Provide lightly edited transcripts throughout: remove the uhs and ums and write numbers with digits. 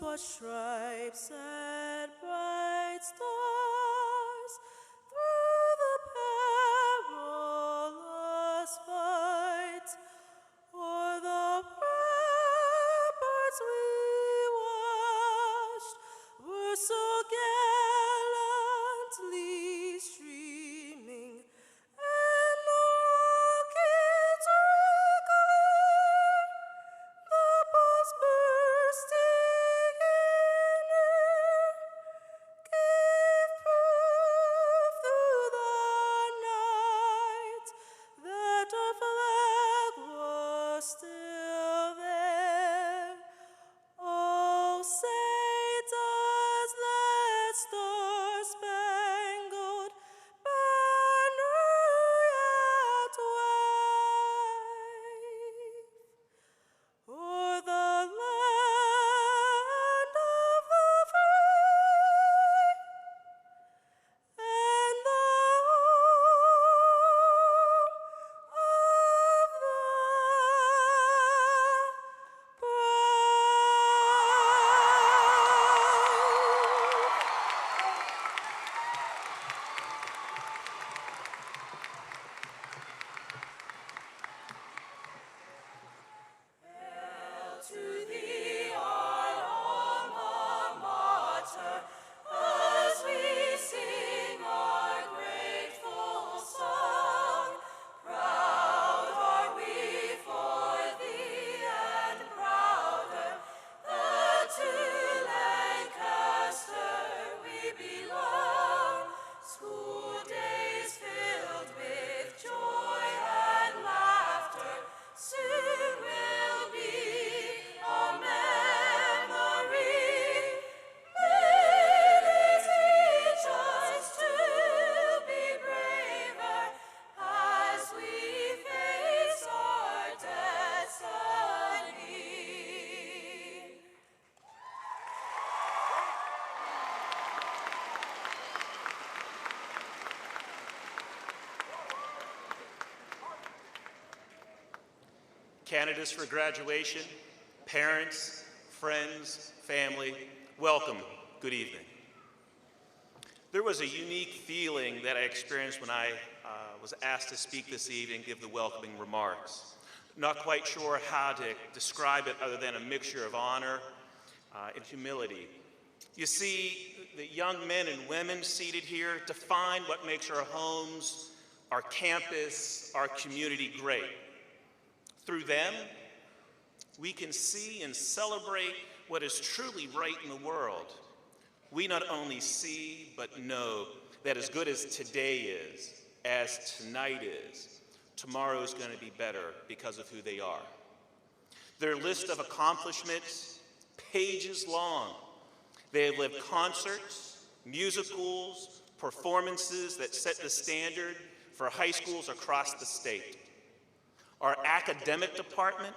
but stripes and bright stars through the perilous fight. O'er the ramparts we watched were so gallantly streaming, and the rockets regular, the balls bursting in air, gave proof through the night that our flag was still there. Oh, say does that star-spangled banner yet wave o'er the land of the free and the home of the to thee, our alma mater, as we sing our grateful song. Proud are we for thee, and prouder that to Lancaster we belong. School days filled with joy and laughter soon will be a memory. May they teach us to be braver as we face our destiny. Candidates for graduation, parents, friends, family, welcome, good evening. There was a unique feeling that I experienced when I was asked to speak this evening, give the welcoming remarks. Not quite sure how to describe it other than a mixture of honor and humility. You see, the young men and women seated here define what makes our homes, our campus, our community great. Through them, we can see and celebrate what is truly right in the world. We not only see, but know that as good as today is, as tonight is, tomorrow is going to be better because of who they are. Their list of accomplishments, pages long. They have lived concerts, musicals, performances that set the standard for high schools across the state. Our academic department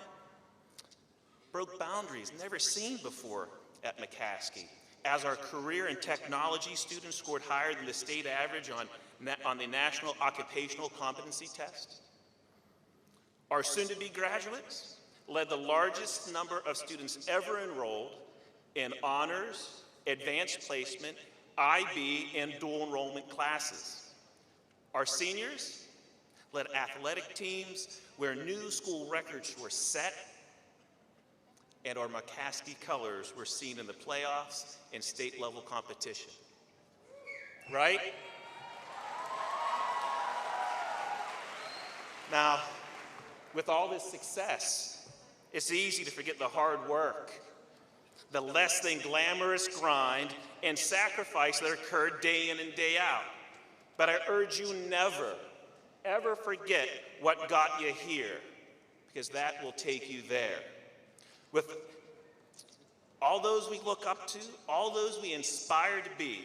broke boundaries never seen before at McCaskey, as our career and technology students scored higher than the state average on the National Occupational Competency Test. Our soon-to-be graduates led the largest number of students ever enrolled in honors, advanced placement, IB, and dual enrollment classes. Our seniors led athletic teams where new school records were set, and our McCaskey colors were seen in the playoffs and state-level competition. Right? Now, with all this success, it's easy to forget the hard work, the less than glamorous grind and sacrifice that occurred day in and day out. But I urge you never, ever forget what got you here, because that will take you there. With all those we look up to, all those we inspire to be,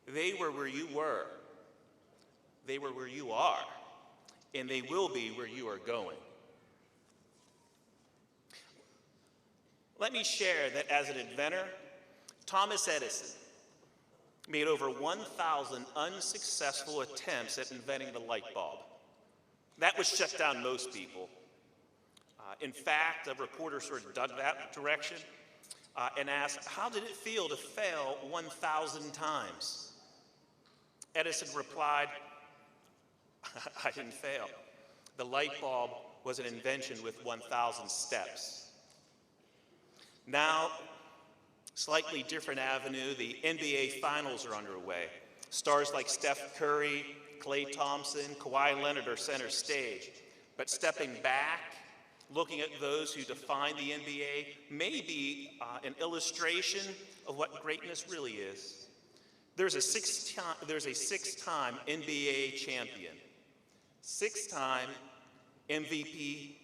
they were where you were, they were where you are, and they will be where you are going. Let me share that as an inventor, Thomas Edison made over 1,000 unsuccessful attempts at inventing the light bulb. That would shut down most people. In fact, a reporter sort of dug that direction. and asked, how did it feel to fail 1,000 times? Edison replied, I didn't fail. The light bulb was an invention with 1,000 steps. Now, slightly different avenue, the NBA Finals are underway. Stars like Steph Curry, Klay Thompson, Kawhi Leonard are center stage. But stepping back, looking at those who define the NBA may be an illustration of what greatness really is. There's a six-time NBA champion, six-time MVP,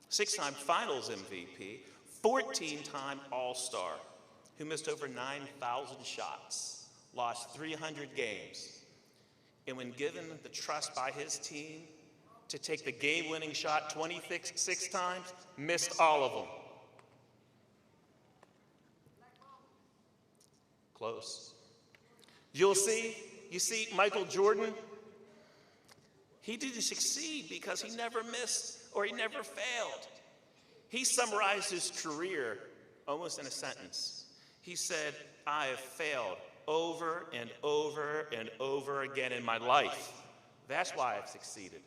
six-time Finals MVP, 14-time All-Star, who missed over 9,000 shots, lost 300 games, and when given the trust by his team to take the game-winning shot 26 times, missed all of them. Close. You see, Michael Jordan, he didn't succeed because he never missed or he never failed. He summarized his career almost in a sentence. He said, I have failed over and over and over again in my life. That's why I've succeeded.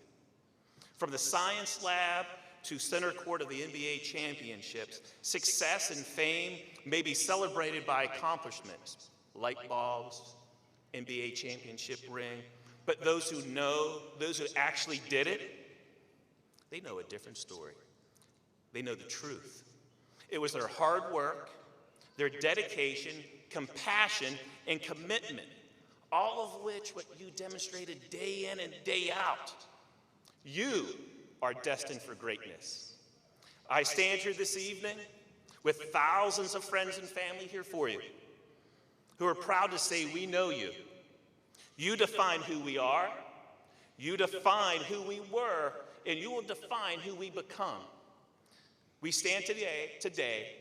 From the science lab to center court of the NBA championships, success and fame may be celebrated by accomplishments, light bulbs, NBA championship ring, but those who actually did it, they know a different story. They know the truth. It was their hard work, their dedication, compassion, and commitment, all of which what you demonstrated day in and day out. You are destined for greatness. I stand here this evening with thousands of friends and family here for you who are proud to say we know you. You define who we are, you define who we were, and you will define who we become. We stand today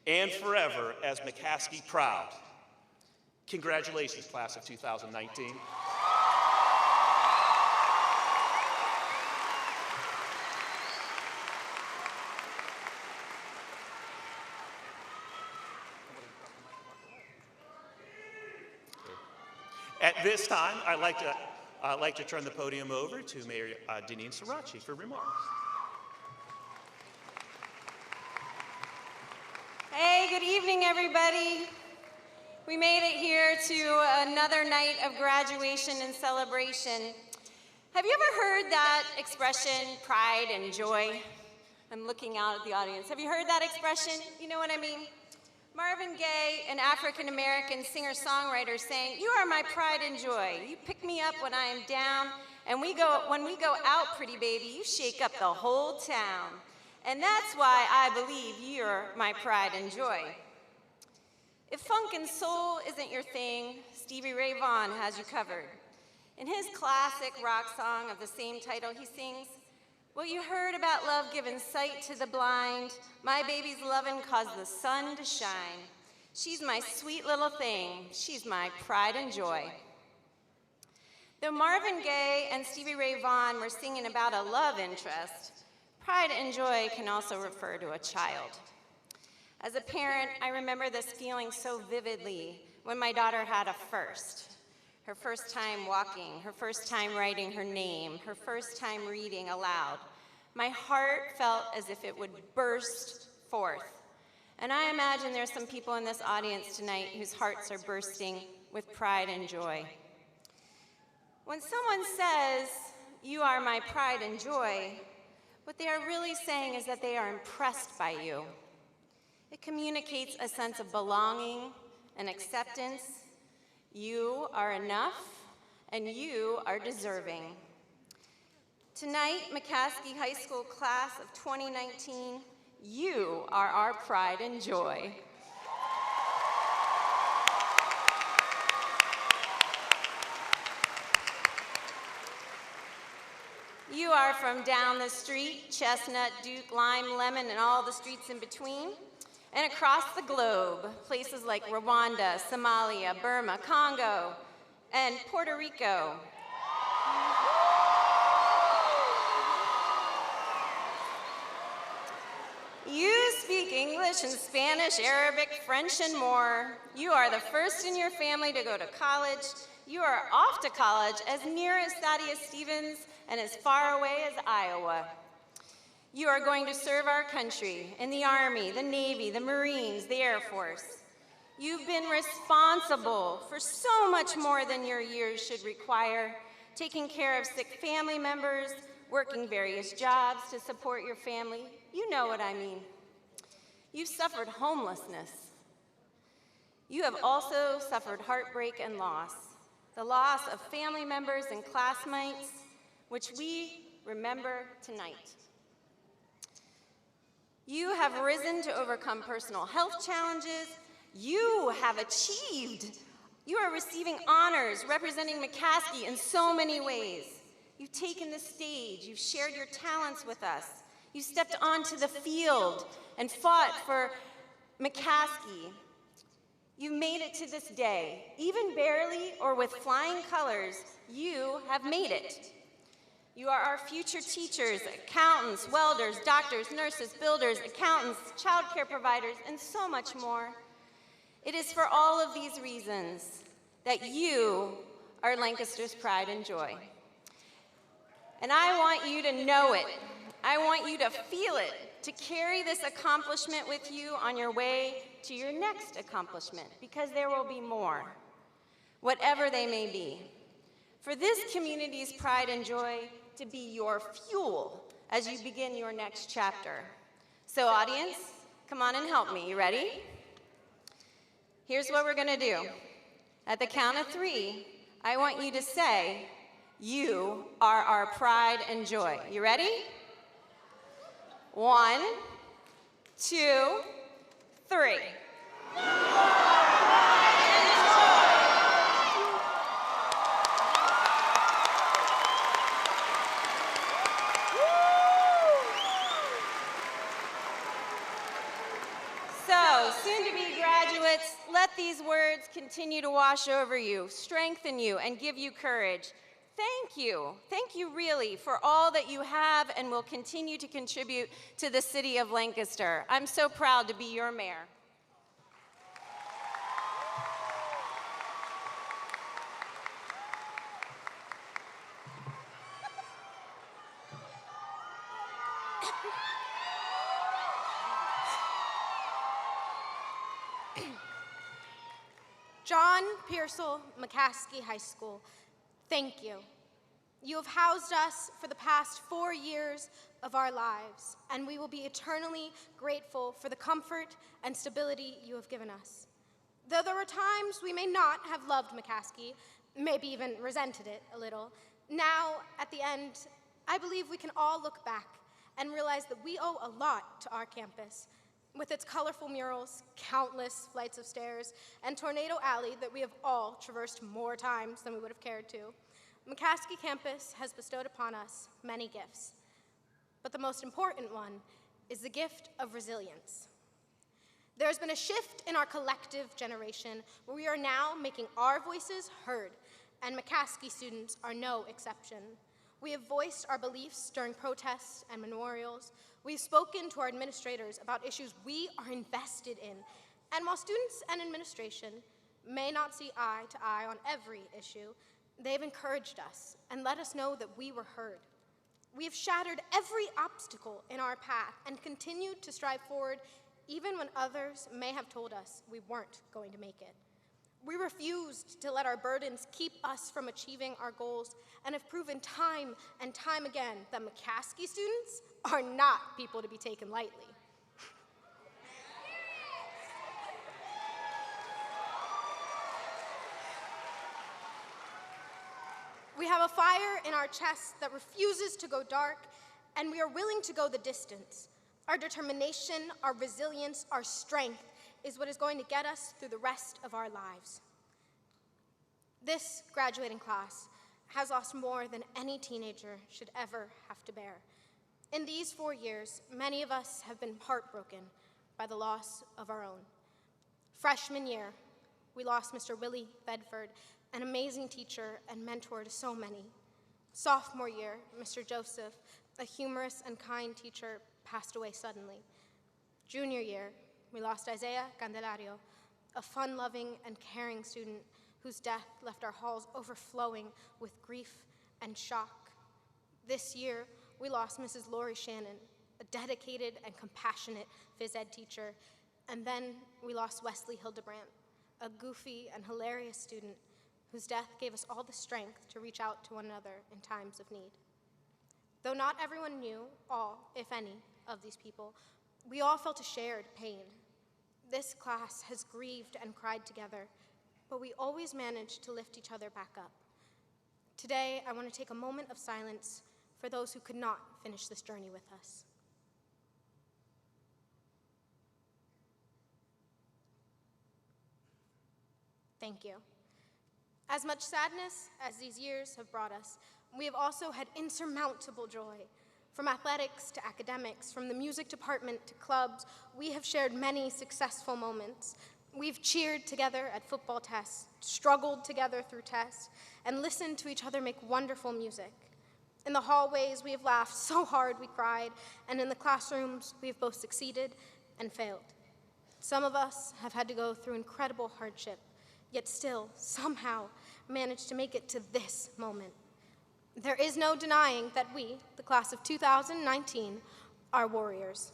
and forever as McCaskey proud. Congratulations, class of 2019. At this time, I'd like to turn the podium over to Mayor Deneen Sirachi for remarks. Hey, good evening, everybody. We made it here to another night of graduation and celebration. Have you ever heard that expression, pride and joy? I'm looking out at the audience. Have you heard that expression? You know what I mean? Marvin Gaye, an African-American singer-songwriter, sang, "You are my pride and joy. You pick me up when I am down, and when we go out, pretty baby, you shake up the whole town. And that's why I believe you're my pride and joy." If funk and soul isn't your thing, Stevie Ray Vaughan has you covered. In his classic rock song of the same title, he sings, "What you heard about love giving sight to the blind, my baby's lovin' caused the sun to shine. She's my sweet little thing, she's my pride and joy." Though Marvin Gaye and Stevie Ray Vaughan were singing about a love interest, pride and joy can also refer to a child. As a parent, I remember this feeling so vividly when my daughter had a first. Her first time walking, her first time writing her name, her first time reading aloud. My heart felt as if it would burst forth. And I imagine there's some people in this audience tonight whose hearts are bursting with pride and joy. When someone says, "You are my pride and joy," what they are really saying is that they are impressed by you. It communicates a sense of belonging and acceptance. You are enough, and you are deserving. Tonight, McCaskey High School class of 2019, you are our pride and joy. You are from down the street, Chestnut, Duke, Lime, Lemon, and all the streets in between, and across the globe, places like Rwanda, Somalia, Burma, Congo, and Puerto Rico. You speak English and Spanish, Arabic, French, and more. You are the first in your family to go to college. You are off to college as near as Thaddeus Stevens and as far away as Iowa. You are going to serve our country in the Army, the Navy, the Marines, the Air Force. You've been responsible for so much more than your years should require, taking care of sick family members, working various jobs to support your family. You know what I mean. You've suffered homelessness. You have also suffered heartbreak and loss, the loss of family members and classmates, which we remember tonight. You have risen to overcome personal health challenges. You have achieved. You are receiving honors representing McCaskey in so many ways. You've taken the stage. You've shared your talents with us. You stepped onto the field and fought for McCaskey. You've made it to this day. Even barely or with flying colors, you have made it. You are our future teachers, accountants, welders, doctors, nurses, builders, accountants, child care providers, and so much more. It is for all of these reasons that you are Lancaster's pride and joy. And I want you to know it. I want you to feel it, to carry this accomplishment with you on your way to your next accomplishment, because there will be more, whatever they may be. For this community's pride and joy to be your fuel as you begin your next chapter. So audience, come on and help me. You ready? Here's what we're gonna do. At the count of 3, I want you to say, "You are our pride and joy." You ready? 1, 2, 3. So, soon-to-be graduates, let these words continue to wash over you, strengthen you, and give you courage. Thank you. Thank you really for all that you have and will continue to contribute to the city of Lancaster. I'm so proud to be your mayor. John Pearsall McCaskey High School, thank you. You have housed us for the past 4 years of our lives, and we will be eternally grateful for the comfort and stability you have given us. Though there were times we may not have loved McCaskey, maybe even resented it a little, now, at the end, I believe we can all look back and realize that we owe a lot to our campus, with its colorful murals, countless flights of stairs, and Tornado Alley that we have all traversed more times than we would have cared to. McCaskey campus has bestowed upon us many gifts, but the most important one is the gift of resilience. There has been a shift in our collective generation where we are now making our voices heard, and McCaskey students are no exception. We have voiced our beliefs during protests and memorials. We've spoken to our administrators about issues we are invested in. And while students and administration may not see eye to eye on every issue, they've encouraged us and let us know that we were heard. We have shattered every obstacle in our path and continued to strive forward even when others may have told us we weren't going to make it. We refused to let our burdens keep us from achieving our goals and have proven time and time again that McCaskey students are not people to be taken lightly. We have a fire in our chests that refuses to go dark, and we are willing to go the distance. Our determination, our resilience, our strength is what is going to get us through the rest of our lives. This graduating class has lost more than any teenager should ever have to bear. In these 4 years, many of us have been heartbroken by the loss of our own. Freshman year, we lost Mr. Willie Bedford, an amazing teacher and mentor to so many. Sophomore year, Mr. Joseph, a humorous and kind teacher, passed away suddenly. Junior year, we lost Isaiah Candelario, a fun-loving and caring student whose death left our halls overflowing with grief and shock. This year, we lost Mrs. Lori Shannon, a dedicated and compassionate phys ed teacher, and then we lost Wesley Hildebrandt, a goofy and hilarious student whose death gave us all the strength to reach out to one another in times of need. Though not everyone knew all, if any, of these people, we all felt a shared pain. This class has grieved and cried together, but we always managed to lift each other back up. Today, I want to take a moment of silence for those who could not finish this journey with us. Thank you. As much sadness as these years have brought us, we have also had insurmountable joy. From athletics to academics, from the music department to clubs, we have shared many successful moments. We've cheered together at football tests, struggled together through tests, and listened to each other make wonderful music. In the hallways, we have laughed so hard we cried, and in the classrooms, we have both succeeded and failed. Some of us have had to go through incredible hardship, yet still, somehow, managed to make it to this moment. There is no denying that we, the class of 2019, are warriors.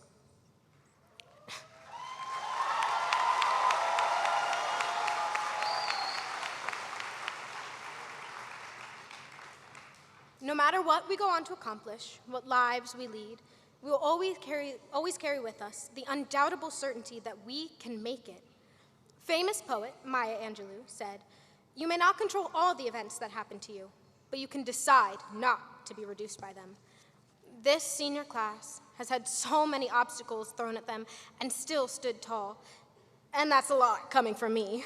No matter what we go on to accomplish, what lives we lead, we will always carry with us the undoubtable certainty that we can make it. Famous poet Maya Angelou said, "You may not control all the events that happen to you, but you can decide not to be reduced by them." This senior class has had so many obstacles thrown at them and still stood tall, and that's a lot coming from me.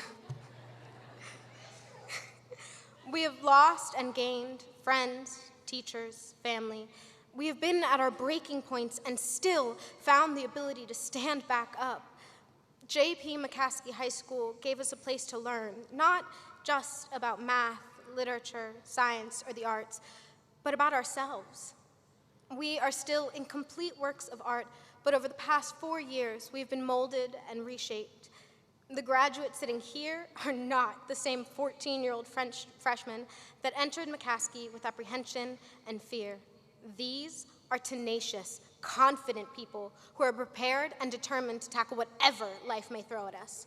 We have lost and gained friends, teachers, family. We have been at our breaking points and still found the ability to stand back up. J.P. McCaskey High School gave us a place to learn, not just about math, literature, science, or the arts, but about ourselves. We are still incomplete works of art, but over the past 4 years, we've been molded and reshaped. The graduates sitting here are not the same 14-year-old freshmen that entered McCaskey with apprehension and fear. These are tenacious, confident people who are prepared and determined to tackle whatever life may throw at us.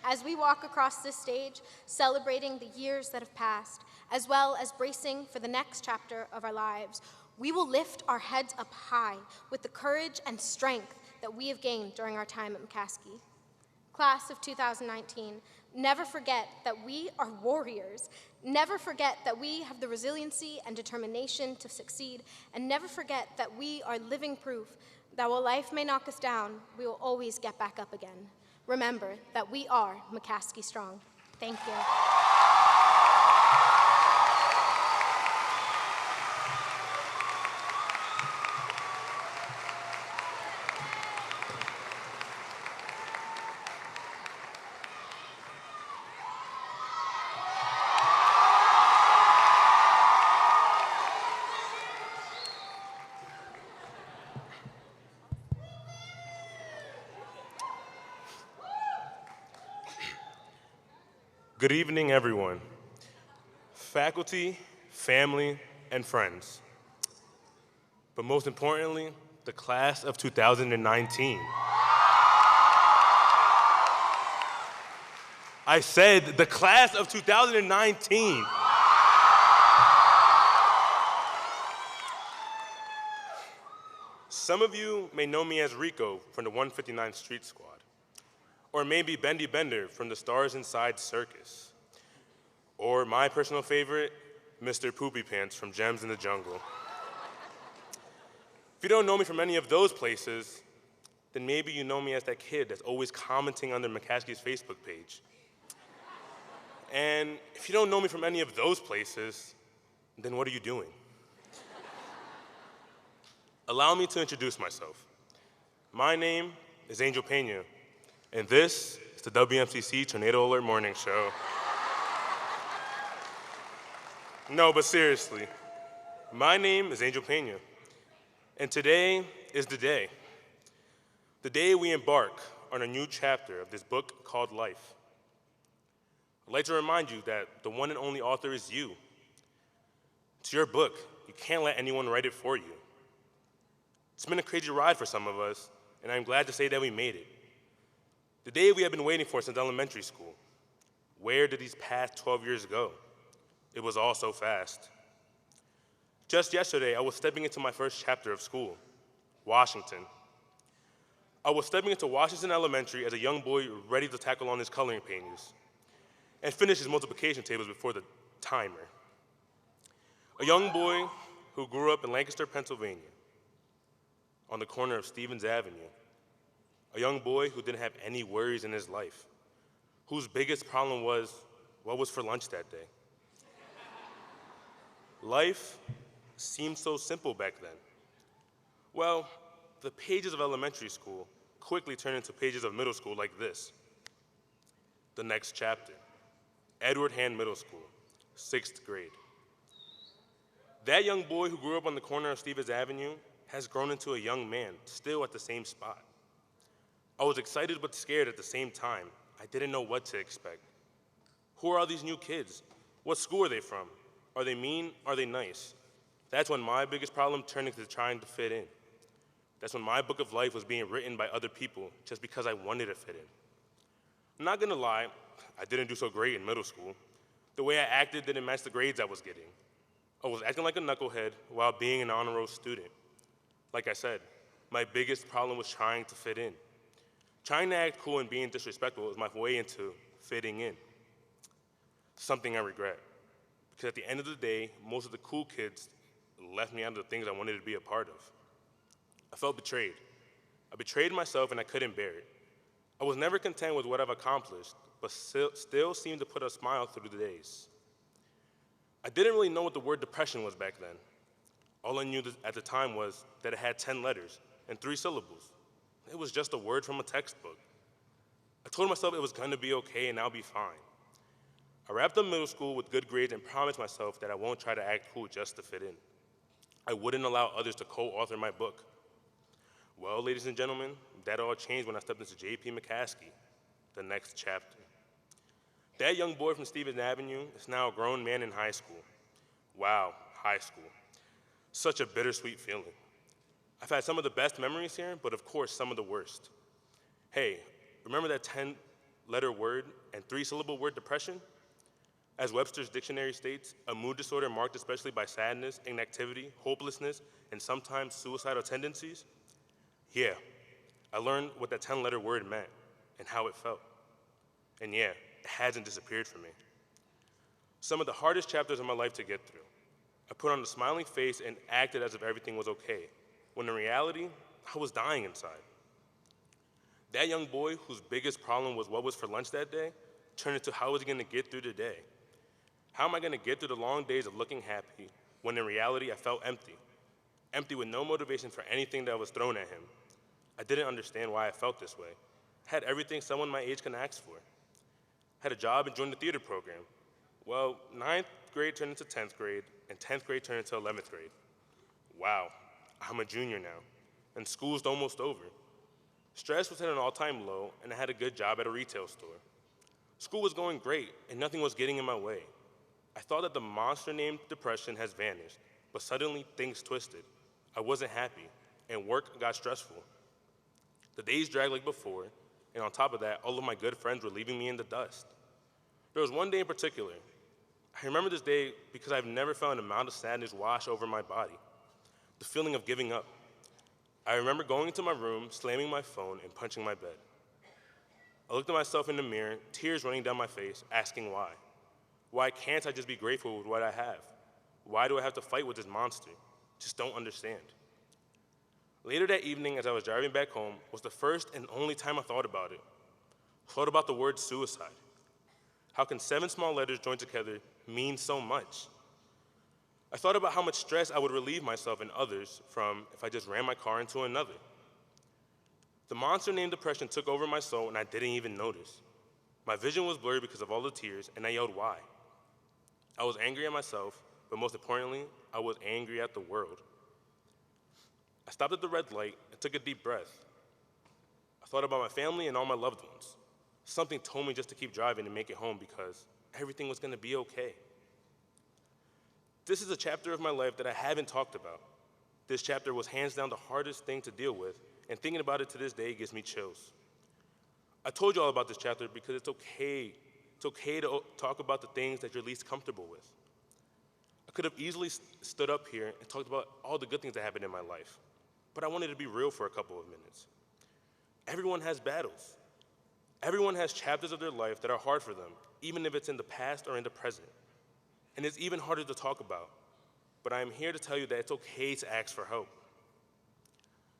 As we walk across this stage, celebrating the years that have passed, as well as bracing for the next chapter of our lives, we will lift our heads up high with the courage and strength that we have gained during our time at McCaskey. Class of 2019, never forget that we are warriors. Never forget that we have the resiliency and determination to succeed, and never forget that we are living proof that while life may knock us down, we will always get back up again. Remember that we are McCaskey Strong. Thank you. Good evening, everyone. Faculty, family, and friends. But most importantly, the class of 2019. I said the class of 2019. Some of you may know me as Rico from the 159th Street Squad. Or maybe Bendy Bender from the Stars Inside Circus. Or my personal favorite, Mr. Poopy Pants from Gems in the Jungle. If you don't know me from any of those places, then maybe you know me as that kid that's always commenting under McCaskey's Facebook page. And if you don't know me from any of those places, then what are you doing? Allow me to introduce myself. My name is Angel Pena, and this is the WMCC Tornado Alert Morning Show. No, but seriously, my name is Angel Pena, and today is the day. The day we embark on a new chapter of this book called life. I'd like to remind you that the one and only author is you. It's your book. You can't let anyone write it for you. It's been a crazy ride for some of us, and I'm glad to say that we made it. The day we have been waiting for since elementary school. Where did these past 12 years go? It was all so fast. Just yesterday, I was stepping into my first chapter of school, Washington. I was stepping into Washington Elementary as a young boy ready to tackle on his coloring pages and finish his multiplication tables before the timer. A young boy who grew up in Lancaster, Pennsylvania, on the corner of Stevens Avenue. A young boy who didn't have any worries in his life, whose biggest problem was what was for lunch that day. Life seemed so simple back then. Well, the pages of elementary school quickly turned into pages of middle school like this. The next chapter, Edward Hand Middle School, 6th grade. That young boy who grew up on the corner of Stevens Avenue has grown into a young man, still at the same spot. I was excited but scared at the same time. I didn't know what to expect. Who are all these new kids? What school are they from? Are they mean? Are they nice? That's when my biggest problem turned into trying to fit in. That's when my book of life was being written by other people just because I wanted to fit in. I'm not gonna lie, I didn't do so great in middle school. The way I acted didn't match the grades I was getting. I was acting like a knucklehead while being an honor roll student. Like I said, my biggest problem was trying to fit in. Trying to act cool and being disrespectful was my way into fitting in. Something I regret. Because at the end of the day, most of the cool kids left me out of the things I wanted to be a part of. I felt betrayed. I betrayed myself and I couldn't bear it. I was never content with what I've accomplished, but still seemed to put a smile through the days. I didn't really know what the word depression was back then. All I knew at the time was that it had 10 letters and 3 syllables. It was just a word from a textbook. I told myself it was gonna be okay and I'll be fine. I wrapped up middle school with good grades and promised myself that I won't try to act cool just to fit in. I wouldn't allow others to co-author my book. Well, ladies and gentlemen, that all changed when I stepped into J.P. McCaskey, the next chapter. That young boy from Stevens Avenue is now a grown man in high school. Wow, high school. Such a bittersweet feeling. I've had some of the best memories here, but of course, some of the worst. Hey, remember that 10-letter word and 3-syllable word depression? As Webster's dictionary states, a mood disorder marked especially by sadness, inactivity, hopelessness, and sometimes suicidal tendencies. Yeah, I learned what that 10-letter word meant and how it felt. And yeah, it hasn't disappeared from me. Some of the hardest chapters of my life to get through. I put on a smiling face and acted as if everything was okay, when in reality, I was dying inside. That young boy whose biggest problem was what was for lunch that day turned into how was he gonna get through the day? How am I gonna get through the long days of looking happy when in reality I felt empty? Empty with no motivation for anything that was thrown at him. I didn't understand why I felt this way. Had everything someone my age can ask for. Had a job and joined the theater program. Well, 9th grade turned into 10th grade, and 10th grade turned into 11th grade. Wow, I'm a junior now, and school's almost over. Stress was at an all-time low, and I had a good job at a retail store. School was going great, and nothing was getting in my way. I thought that the monster named depression has vanished, but suddenly things twisted. I wasn't happy, and work got stressful. The days dragged like before, and on top of that, all of my good friends were leaving me in the dust. There was one day in particular. I remember this day because I've never felt an amount of sadness wash over my body. The feeling of giving up. I remember going into my room, slamming my phone, and punching my bed. I looked at myself in the mirror, tears running down my face, asking why. Why can't I just be grateful with what I have? Why do I have to fight with this monster? Just don't understand. Later that evening, as I was driving back home, was the first and only time I thought about it. Thought about the word suicide. How can 7 small letters joined together mean so much? I thought about how much stress I would relieve myself and others from if I just ran my car into another. The monster named depression took over my soul and I didn't even notice. My vision was blurred because of all the tears and I yelled, why? I was angry at myself, but most importantly, I was angry at the world. I stopped at the red light and took a deep breath. thought about my family and all my loved ones. Something told me just to keep driving and make it home because everything was gonna be okay. This is a chapter of my life that I haven't talked about. This chapter was hands down the hardest thing to deal with, and thinking about it to this day gives me chills. I told you all about this chapter because it's okay. It's okay to talk about the things that you're least comfortable with. I could have easily stood up here and talked about all the good things that happened in my life, but I wanted to be real for a couple of minutes. Everyone has battles. Everyone has chapters of their life that are hard for them, even if it's in the past or in the present. And it's even harder to talk about, but I am here to tell you that it's okay to ask for help.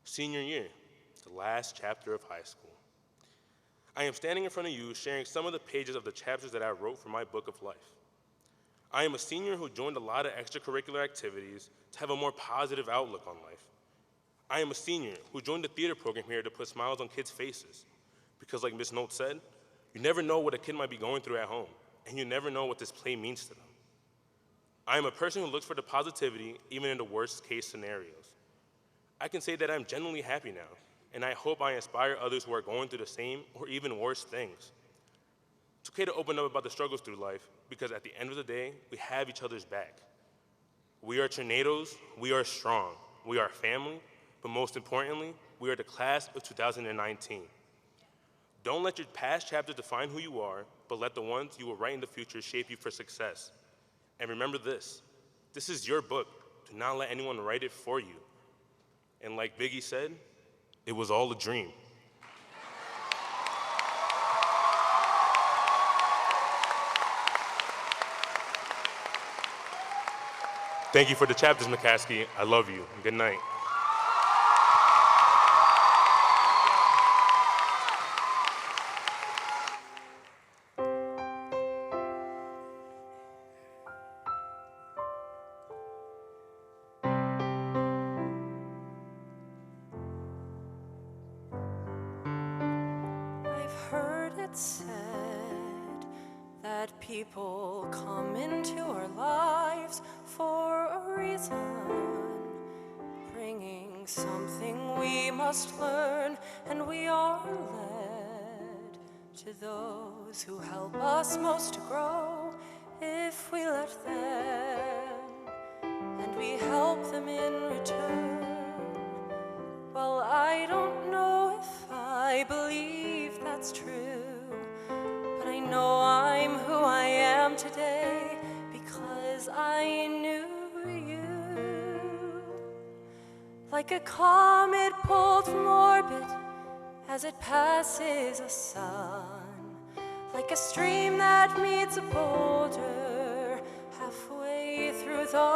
Senior year, the last chapter of high school. I am standing in front of you sharing some of the pages of the chapters that I wrote for my book of life. I am a senior who joined a lot of extracurricular activities to have a more positive outlook on life. I am a senior who joined the theater program here to put smiles on kids' faces. Because like Ms. Note said, you never know what a kid might be going through at home, and you never know what this play means to them. I am a person who looks for the positivity even in the worst case scenarios. I can say that I'm genuinely happy now, and I hope I inspire others who are going through the same or even worse things. It's okay to open up about the struggles through life because at the end of the day, we have each other's back. We are tornadoes, we are strong, we are family, but most importantly, we are the class of 2019. Don't let your past chapters define who you are, but let the ones you will write in the future shape you for success. And remember this is your book. Do not let anyone write it for you. And like Biggie said, it was all a dream. Thank you for the chapters, McCaskey. I love you. Good night. I've heard it said that people come into our lives for a reason, bringing something we must learn, and we are led to those who help us most to grow if we let them, and we help them in return. Well, I don't know if I believe that's true, but I know I'm who I am today because I knew you. Like a comet pulled from orbit as it passes a sun, like a stream that meets a boulder halfway through the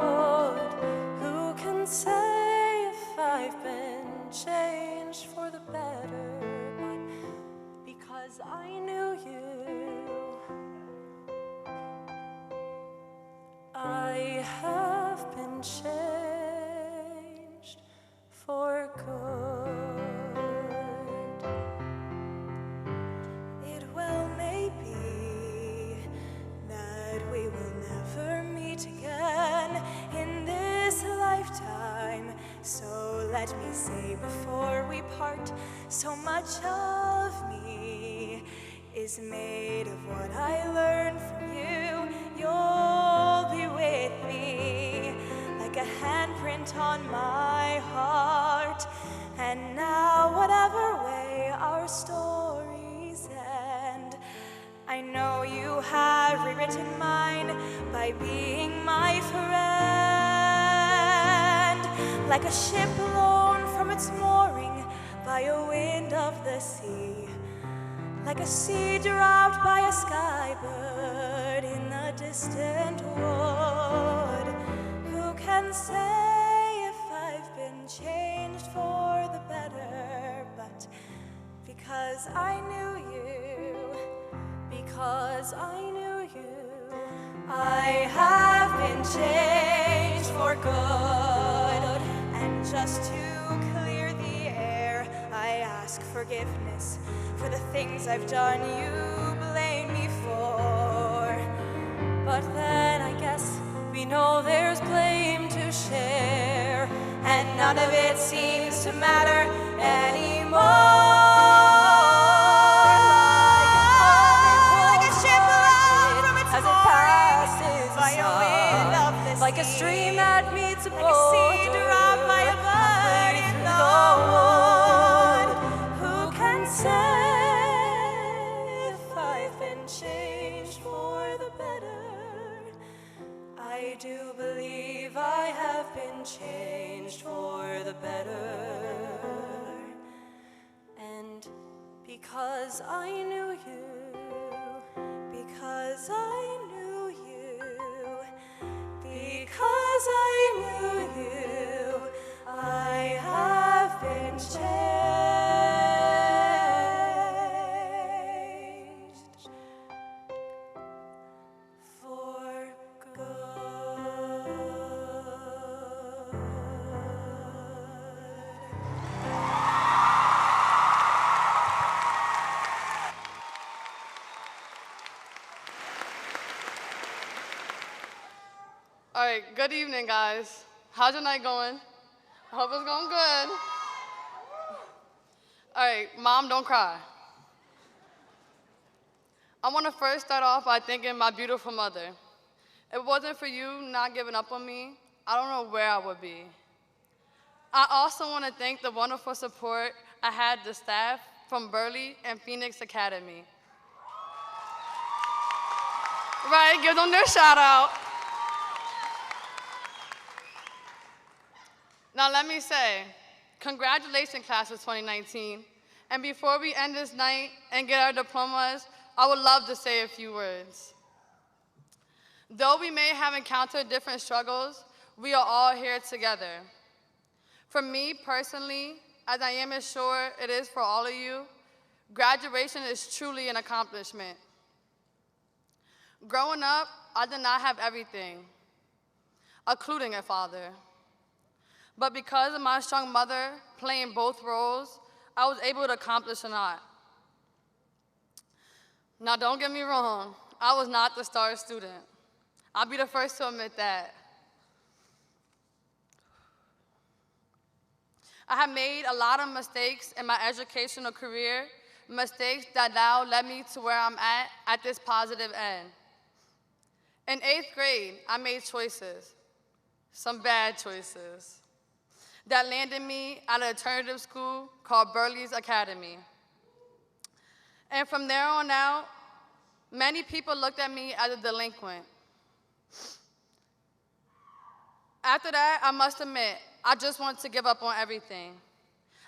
wood. Who can say if I've been changed for the better? But because I knew you, I have been changed for good. It well may be that we will never meet again in this lifetime, so let me say before we part, so much of me is made of what I learned from you. You'll be with me like a handprint on my heart. And now, whatever way our stories end, I know you have rewritten mine by being my friend. Like a ship blown from its mooring by a wind of the sea, like a seed dropped by a skybird in the distant wood. Who can say if I've been changed for the better? But because I knew you, because I knew you, I have been changed for good. And just to clear the air, I ask forgiveness for the things I've done you blame me for. But then I guess we know there's blame to share, and none of it seems to matter anymore. because I knew you, because I knew you, because I knew you, I have been changed for good. All right, good evening, guys. How's your night going? I hope it's going good. All right, Mom, don't cry. I want to first start off by thanking my beautiful mother. If it wasn't for you not giving up on me, I don't know where I would be. I also want to thank the wonderful support I had the staff from Burley and Phoenix Academy. Right, give them their shout out. Now let me say, congratulations class of 2019. And before we end this night and get our diplomas, I would love to say a few words. Though we may have encountered different struggles, we are all here together. For me personally, as I am as sure it is for all of you, graduation is truly an accomplishment. Growing up, I did not have everything, including a father. But because of my strong mother playing both roles, I was able to accomplish a lot. Now, don't get me wrong, I was not the star student. I'll be the first to admit that. I have made a lot of mistakes in my educational career, mistakes that now led me to where I'm at this positive end. In 8th grade, I made choices, some bad choices, that landed me at an alternative school called Burley's Academy. And from there on out, many people looked at me as a delinquent. After that, I must admit, I just wanted to give up on everything.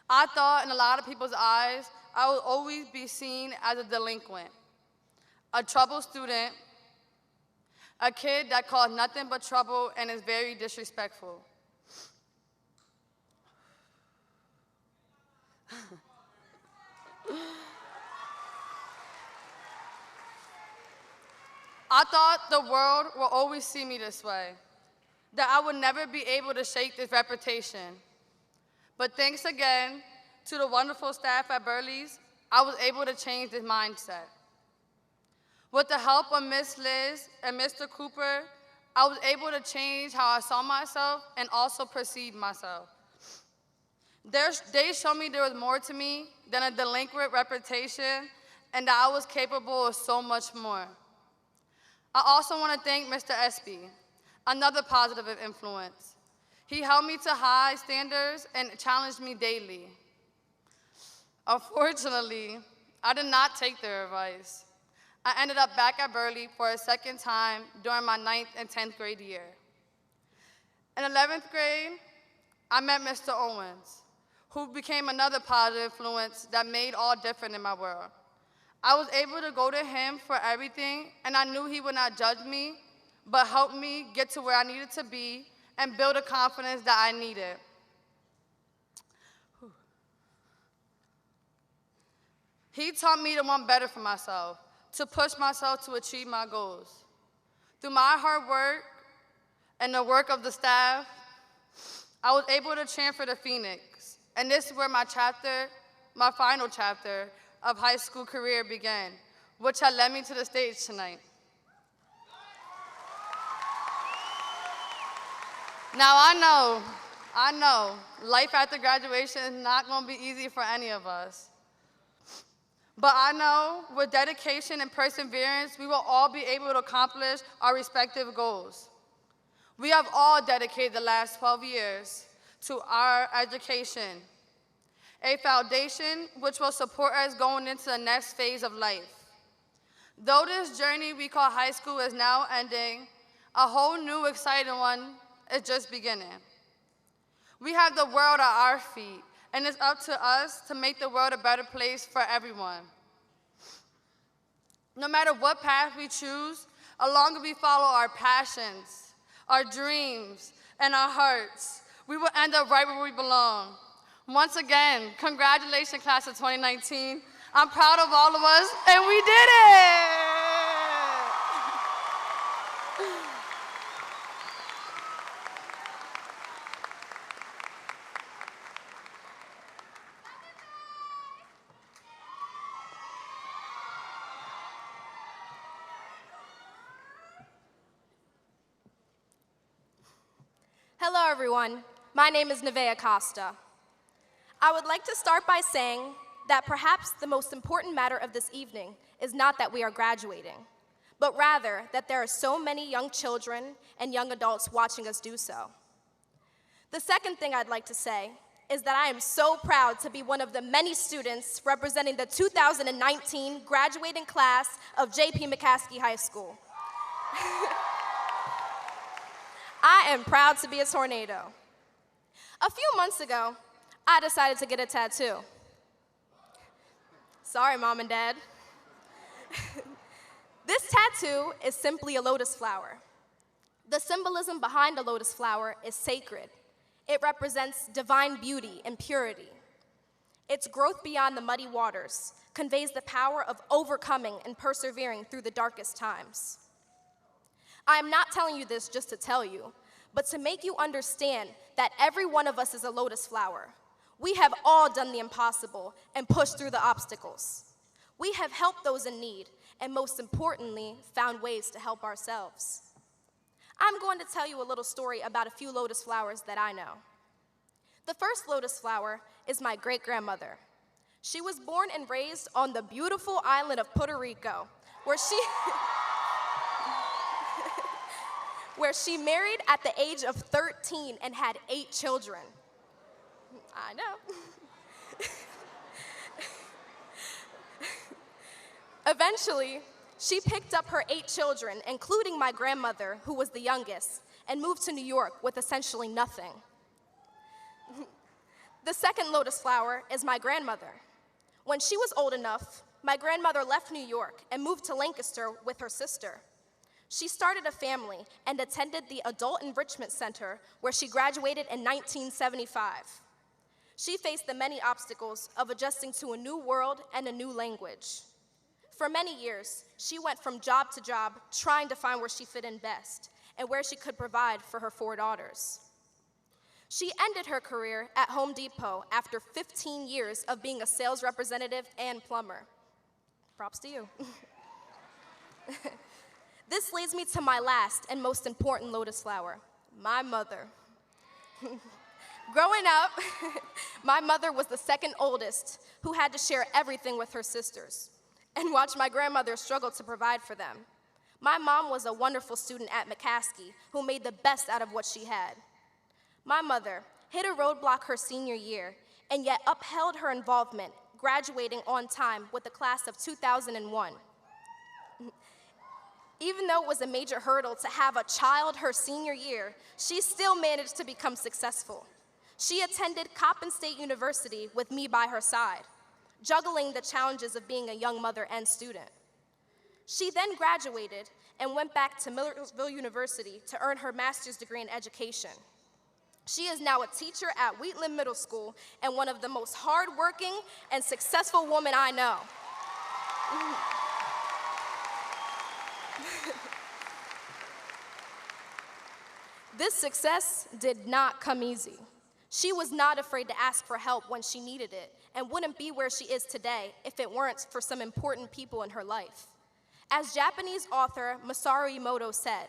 I thought in a lot of people's eyes, I would always be seen as a delinquent, a troubled student, a kid that caused nothing but trouble and is very disrespectful. I thought the world will always see me this way, that I would never be able to shake this reputation. But thanks again to the wonderful staff at Burley's, I was able to change this mindset. With the help of Miss Liz and Mr. Cooper, I was able to change how I saw myself and also perceived myself. They showed me there was more to me than a delinquent reputation and that I was capable of so much more. I also want to thank Mr. Espy, another positive influence. He held me to high standards and challenged me daily. Unfortunately, I did not take their advice. I ended up back at Burley for a second time during my 9th and 10th grade year. In 11th grade, I met Mr. Owens, who became another positive influence that made all different in my world. I was able to go to him for everything, and I knew he would not judge me, but help me get to where I needed to be and build a confidence that I needed. He taught me to want better for myself, to push myself to achieve my goals. Through my hard work and the work of the staff, I was able to transfer to Phoenix, and this is where my final chapter of high school career began, which had led me to the stage tonight. Now I know, life after graduation is not going to be easy for any of us. But I know with dedication and perseverance, we will all be able to accomplish our respective goals. We have all dedicated the last 12 years to our education, a foundation which will support us going into the next phase of life. Though this journey we call high school is now ending, a whole new exciting one is just beginning. We have the world at our feet, and it's up to us to make the world a better place for everyone. No matter what path we choose, as long as we follow our passions, our dreams, and our hearts, we will end up right where we belong. Once again, congratulations, class of 2019. I'm proud of all of us, and we did it! Hello, everyone. My name is Nevaeh Costa. I would like to start by saying that perhaps the most important matter of this evening is not that we are graduating, but rather that there are so many young children and young adults watching us do so. The second thing I'd like to say is that I am so proud to be one of the many students representing the 2019 graduating class of J.P. McCaskey High School. I am proud to be a tornado. A few months ago, I decided to get a tattoo. Sorry, Mom and Dad. This tattoo is simply a lotus flower. The symbolism behind a lotus flower is sacred. It represents divine beauty and purity. Its growth beyond the muddy waters conveys the power of overcoming and persevering through the darkest times. I am not telling you this just to tell you, but to make you understand that every one of us is a lotus flower. We have all done the impossible and pushed through the obstacles. We have helped those in need, and most importantly, found ways to help ourselves. I'm going to tell you a little story about a few lotus flowers that I know. The first lotus flower is my great-grandmother. She was born and raised on the beautiful island of Puerto Rico, where she married at the age of 13 and had 8 children. I know. Eventually, she picked up her 8 children, including my grandmother, who was the youngest, and moved to New York with essentially nothing. The second lotus flower is my grandmother. When she was old enough, my grandmother left New York and moved to Lancaster with her sister. She started a family and attended the Adult Enrichment Center, where she graduated in 1975. She faced the many obstacles of adjusting to a new world and a new language. For many years, she went from job to job, trying to find where she fit in best and where she could provide for her 4 daughters. She ended her career at Home Depot after 15 years of being a sales representative and plumber. Props to you. This leads me to my last and most important lotus flower, my mother. Growing up, my mother was the second oldest who had to share everything with her sisters and watch my grandmother struggle to provide for them. My mom was a wonderful student at McCaskey who made the best out of what she had. My mother hit a roadblock her senior year and yet upheld her involvement, graduating on time with the class of 2001. Even though it was a major hurdle to have a child her senior year, she still managed to become successful. She attended Coppin State University with me by her side, juggling the challenges of being a young mother and student. She then graduated and went back to Millersville University to earn her master's degree in education. She is now a teacher at Wheatland Middle School and one of the most hardworking and successful women I know. This success did not come easy. She was not afraid to ask for help when she needed it and wouldn't be where she is today if it weren't for some important people in her life. As Japanese author Masaru Emoto said,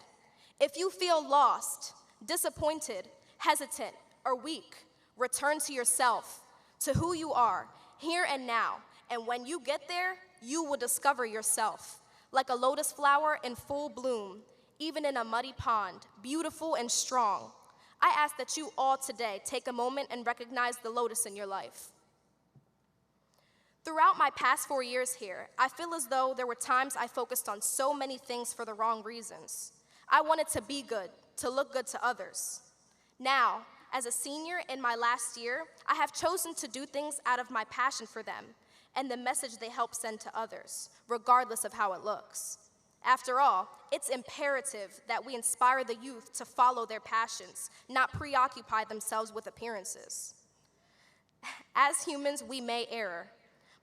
"If you feel lost, disappointed, hesitant, or weak, return to yourself, to who you are, here and now, and when you get there, you will discover yourself, like a lotus flower in full bloom, even in a muddy pond, beautiful and strong." I ask that you all today take a moment and recognize the lotus in your life. Throughout my past 4 years here, I feel as though there were times I focused on so many things for the wrong reasons. I wanted to be good, to look good to others. Now, as a senior in my last year, I have chosen to do things out of my passion for them and the message they help send to others, regardless of how it looks. After all, it's imperative that we inspire the youth to follow their passions, not preoccupy themselves with appearances. As humans, we may err,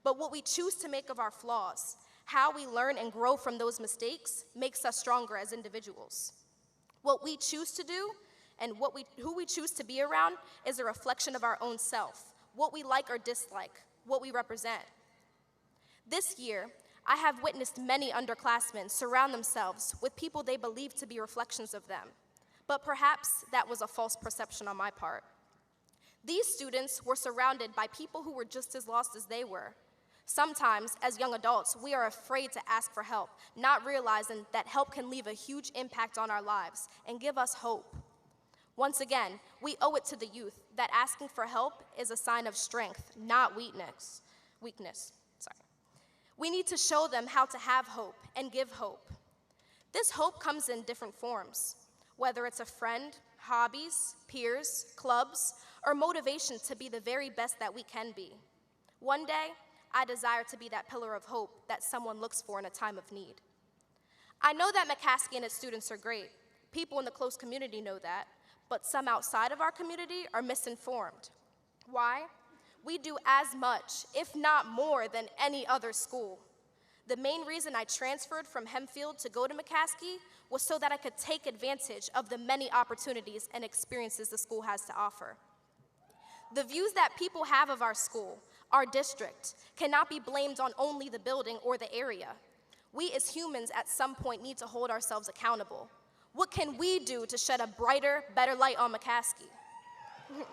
but what we choose to make of our flaws, how we learn and grow from those mistakes, makes us stronger as individuals. What we choose to do and who we choose to be around is a reflection of our own self, what we like or dislike, what we represent. This year, I have witnessed many underclassmen surround themselves with people they believe to be reflections of them, but perhaps that was a false perception on my part. These students were surrounded by people who were just as lost as they were. Sometimes, as young adults, we are afraid to ask for help, not realizing that help can leave a huge impact on our lives and give us hope. Once again, we owe it to the youth that asking for help is a sign of strength, not weakness. We need to show them how to have hope and give hope. This hope comes in different forms, whether it's a friend, hobbies, peers, clubs, or motivation to be the very best that we can be. One day, I desire to be that pillar of hope that someone looks for in a time of need. I know that McCaskey and its students are great. People in the close community know that, but some outside of our community are misinformed. Why? We do as much, if not more, than any other school. The main reason I transferred from Hempfield to go to McCaskey was so that I could take advantage of the many opportunities and experiences the school has to offer. The views that people have of our school, our district, cannot be blamed on only the building or the area. We as humans at some point need to hold ourselves accountable. What can we do to shed a brighter, better light on McCaskey? Thank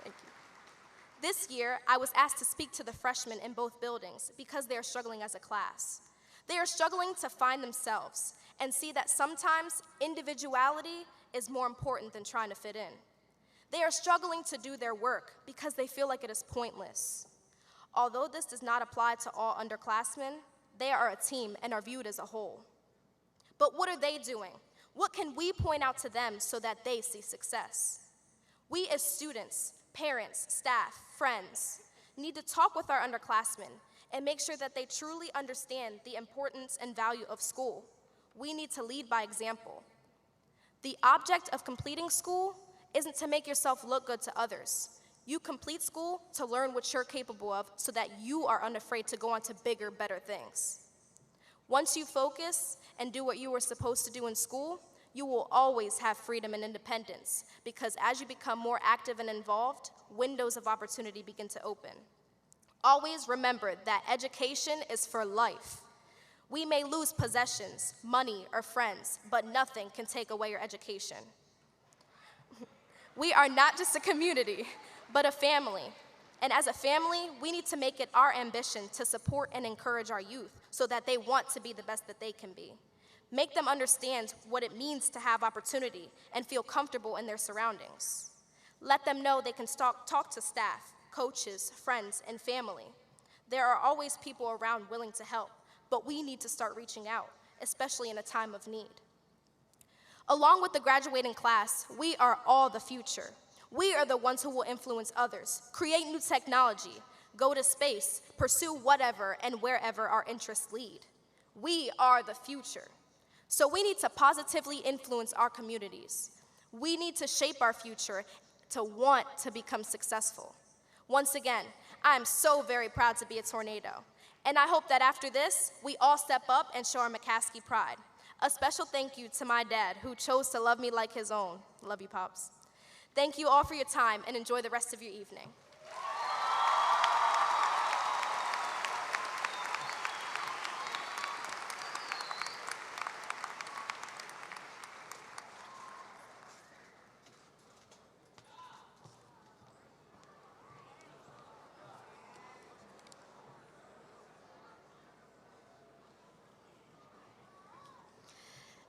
you. This year, I was asked to speak to the freshmen in both buildings because they are struggling as a class. They are struggling to find themselves and see that sometimes individuality is more important than trying to fit in. They are struggling to do their work because they feel like it is pointless. Although this does not apply to all underclassmen, they are a team and are viewed as a whole. But what are they doing? What can we point out to them so that they see success? We as students, parents, staff, friends, need to talk with our underclassmen and make sure that they truly understand the importance and value of school. We need to lead by example. The object of completing school isn't to make yourself look good to others. You complete school to learn what you're capable of so that you are unafraid to go on to bigger, better things. Once you focus and do what you were supposed to do in school, you will always have freedom and independence because as you become more active and involved, windows of opportunity begin to open. Always remember that education is for life. We may lose possessions, money, or friends, but nothing can take away your education. We are not just a community, but a family. And as a family, we need to make it our ambition to support and encourage our youth so that they want to be the best that they can be. Make them understand what it means to have opportunity and feel comfortable in their surroundings. Let them know they can talk to staff, coaches, friends, and family. There are always people around willing to help, but we need to start reaching out, especially in a time of need. Along with the graduating class, we are all the future. We are the ones who will influence others, create new technology, go to space, pursue whatever and wherever our interests lead. We are the future. So we need to positively influence our communities. We need to shape our future to want to become successful. Once again, I am so very proud to be a tornado. And I hope that after this, we all step up and show our McCaskey pride. A special thank you to my dad, who chose to love me like his own. Love you, Pops. Thank you all for your time, and enjoy the rest of your evening.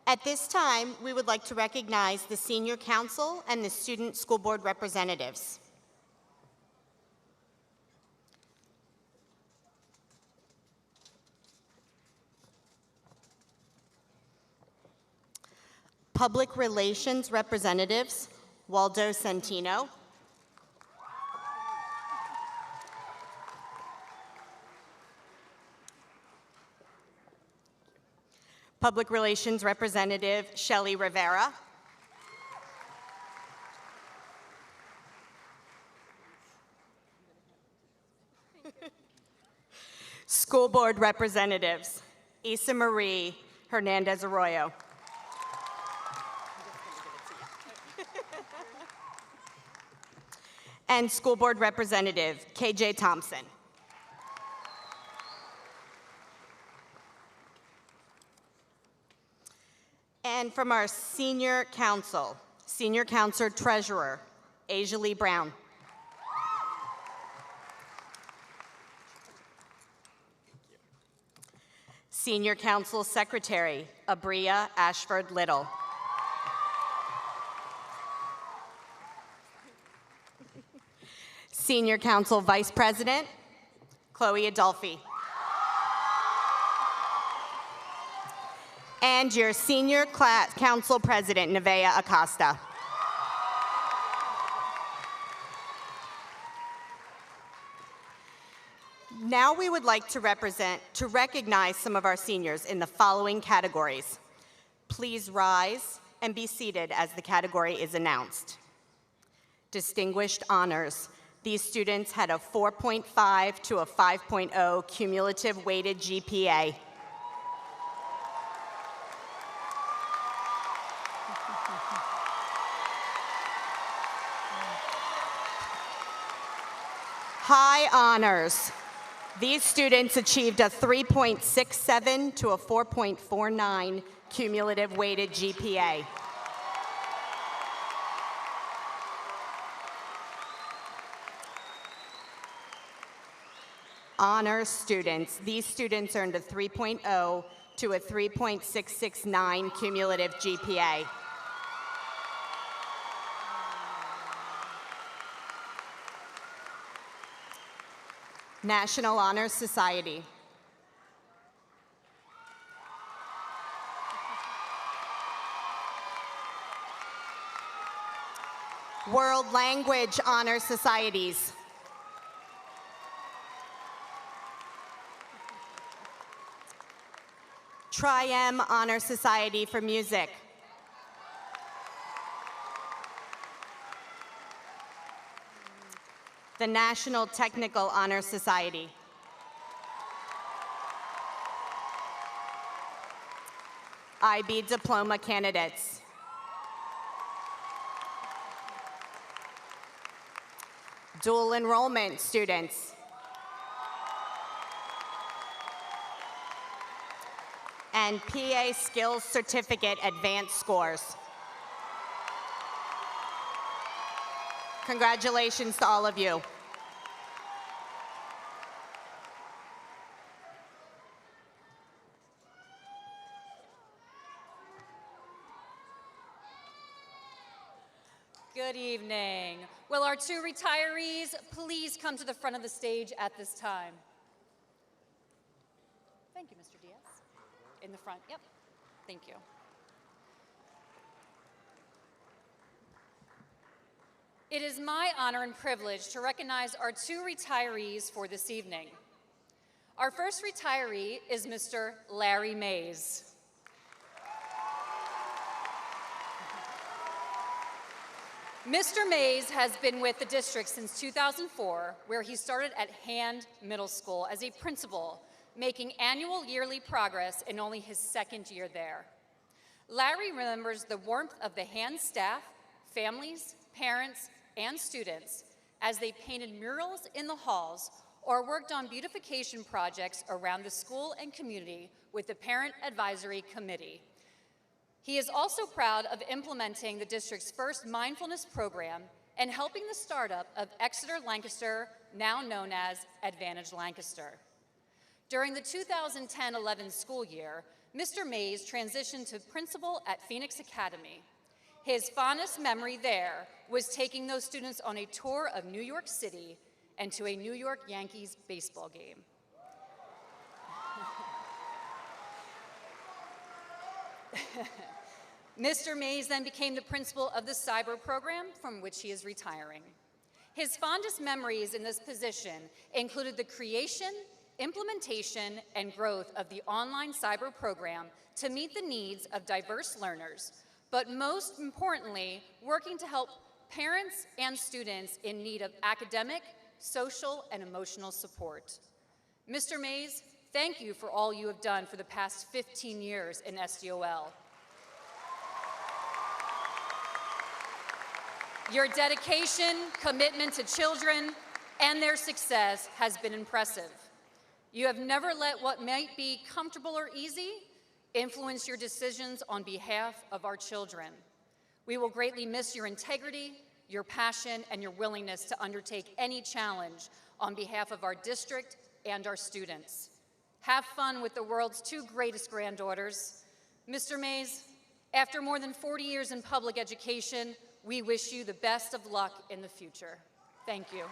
At this time, we would like to recognize the Senior Council and the Student School Board representatives. Public Relations representatives, Waldo Centino. Public Relations Representative Shelley Rivera. School Board Representatives Isa Marie Hernandez Arroyo. And School Board Representative KJ Thompson. And from our Senior Council Treasurer Asia Lee Brown. Senior Council Secretary Abria Ashford Little. Senior Council Vice President Chloe Adolfi. And your Senior Council President Nevaeh Acosta. Now we would like to recognize some of our seniors in the following categories. Please rise and be seated as the category is announced. Distinguished honors. These students had a 4.5 to a 5.0 cumulative weighted GPA. High honors. These students achieved a 3.67 to a 4.49 cumulative weighted GPA. Honors students. These students earned a 3.0 to a 3.669 cumulative GPA. National Honor Society. World Language Honor Societies. Tri-M Honor Society for Music. The National Technical Honor Society. IB diploma candidates. Dual enrollment students. And PA Skills Certificate Advanced Scores. Congratulations to all of you. Good evening. Will our two retirees please come to the front of the stage at this time? Thank you, Mr. Diaz. In the front, yep. Thank you. It is my honor and privilege to recognize our two retirees for this evening. Our first retiree is Mr. Larry Mays. Mr. Mays has been with the district since 2004, where he started at Hand Middle School as a principal, making annual yearly progress in only his second year there. Larry remembers the warmth of the Hand staff, families, parents, and students as they painted murals in the halls or worked on beautification projects around the school and community with the Parent Advisory Committee. He is also proud of implementing the district's first mindfulness program and helping the startup of Exeter Lancaster, now known as Advantage Lancaster. During the 2010-11 school year, Mr. Mays transitioned to principal at Phoenix Academy. His fondest memory there was taking those students on a tour of New York City and to a New York Yankees baseball game. Mr. Mays then became the principal of the cyber program, from which he is retiring. His fondest memories in this position included the creation, implementation and growth of the online cyber program to meet the needs of diverse learners, but most importantly, working to help parents and students in need of academic, social, and emotional support. Mr. Mays, thank you for all you have done for the past 15 years in SDOL. Your dedication, commitment to children, and their success has been impressive. You have never let what might be comfortable or easy influence your decisions on behalf of our children. We will greatly miss your integrity, your passion, and your willingness to undertake any challenge on behalf of our district and our students. Have fun with the world's two greatest granddaughters. Mr. Mays, after more than 40 years in public education, we wish you the best of luck in the future. Thank you.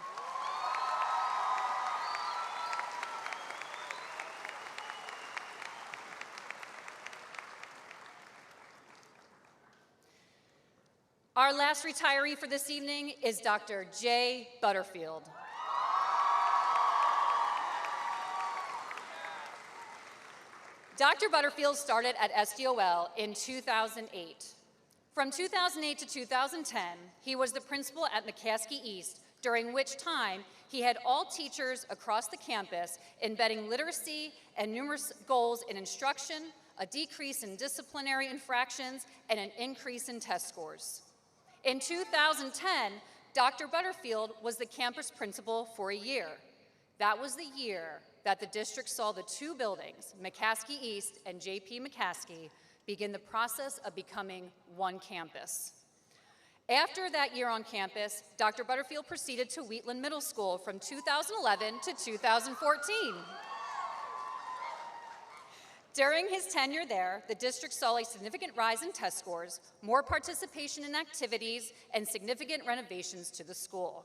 Our last retiree for this evening is Dr. Jay Butterfield. Dr. Butterfield started at SDOL in 2008. From 2008 to 2010, he was the principal at McCaskey East, during which time he had all teachers across the campus embedding literacy and numerous goals in instruction, a decrease in disciplinary infractions, and an increase in test scores. In 2010, Dr. Butterfield was the campus principal for a year. That was the year that the district saw the two buildings, McCaskey East and JP McCaskey, begin the process of becoming one campus. After that year on campus, Dr. Butterfield proceeded to Wheatland Middle School from 2011 to 2014. During his tenure there, the district saw a significant rise in test scores, more participation in activities, and significant renovations to the school.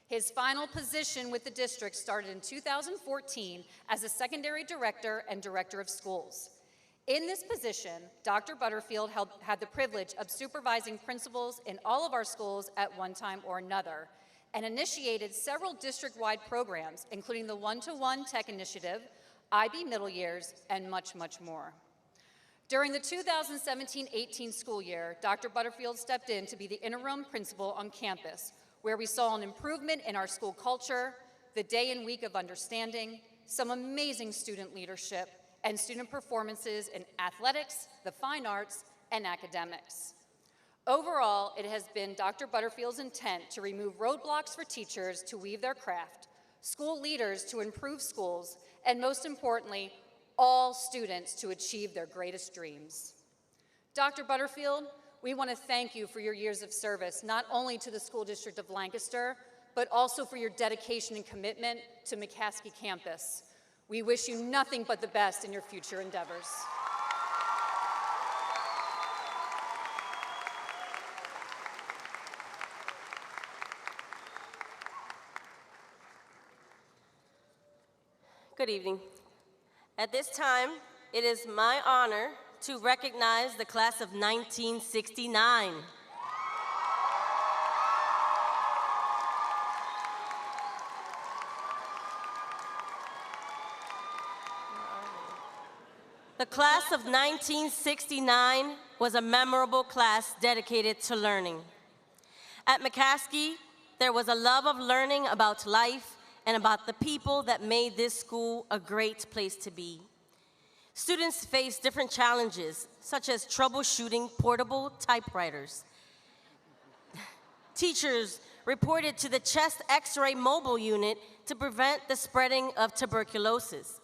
His final position with the district started in 2014 as a secondary director and director of schools. In this position, Dr. Butterfield had the privilege of supervising principals in all of our schools at one time or another, and initiated several district-wide programs, including the One-to-One Tech Initiative, IB Middle Years, and much, much more. During the 2017-18 school year, Dr. Butterfield stepped in to be the interim principal on campus, where we saw an improvement in our school culture, the day and week of understanding, some amazing student leadership, and student performances in athletics, the fine arts, and academics. Overall, it has been Dr. Butterfield's intent to remove roadblocks for teachers to weave their craft, school leaders to improve schools, and most importantly, all students to achieve their greatest dreams. Dr. Butterfield, we want to thank you for your years of service, not only to the School District of Lancaster, but also for your dedication and commitment to McCaskey campus. We wish you nothing but the best in your future endeavors. Good evening. At this time, it is my honor to recognize the class of 1969. The class of 1969 was a memorable class dedicated to learning. At McCaskey, there was a love of learning about life and about the people that made this school a great place to be. Students faced different challenges, such as troubleshooting portable typewriters. Teachers reported to the chest X-ray mobile unit to prevent the spreading of tuberculosis.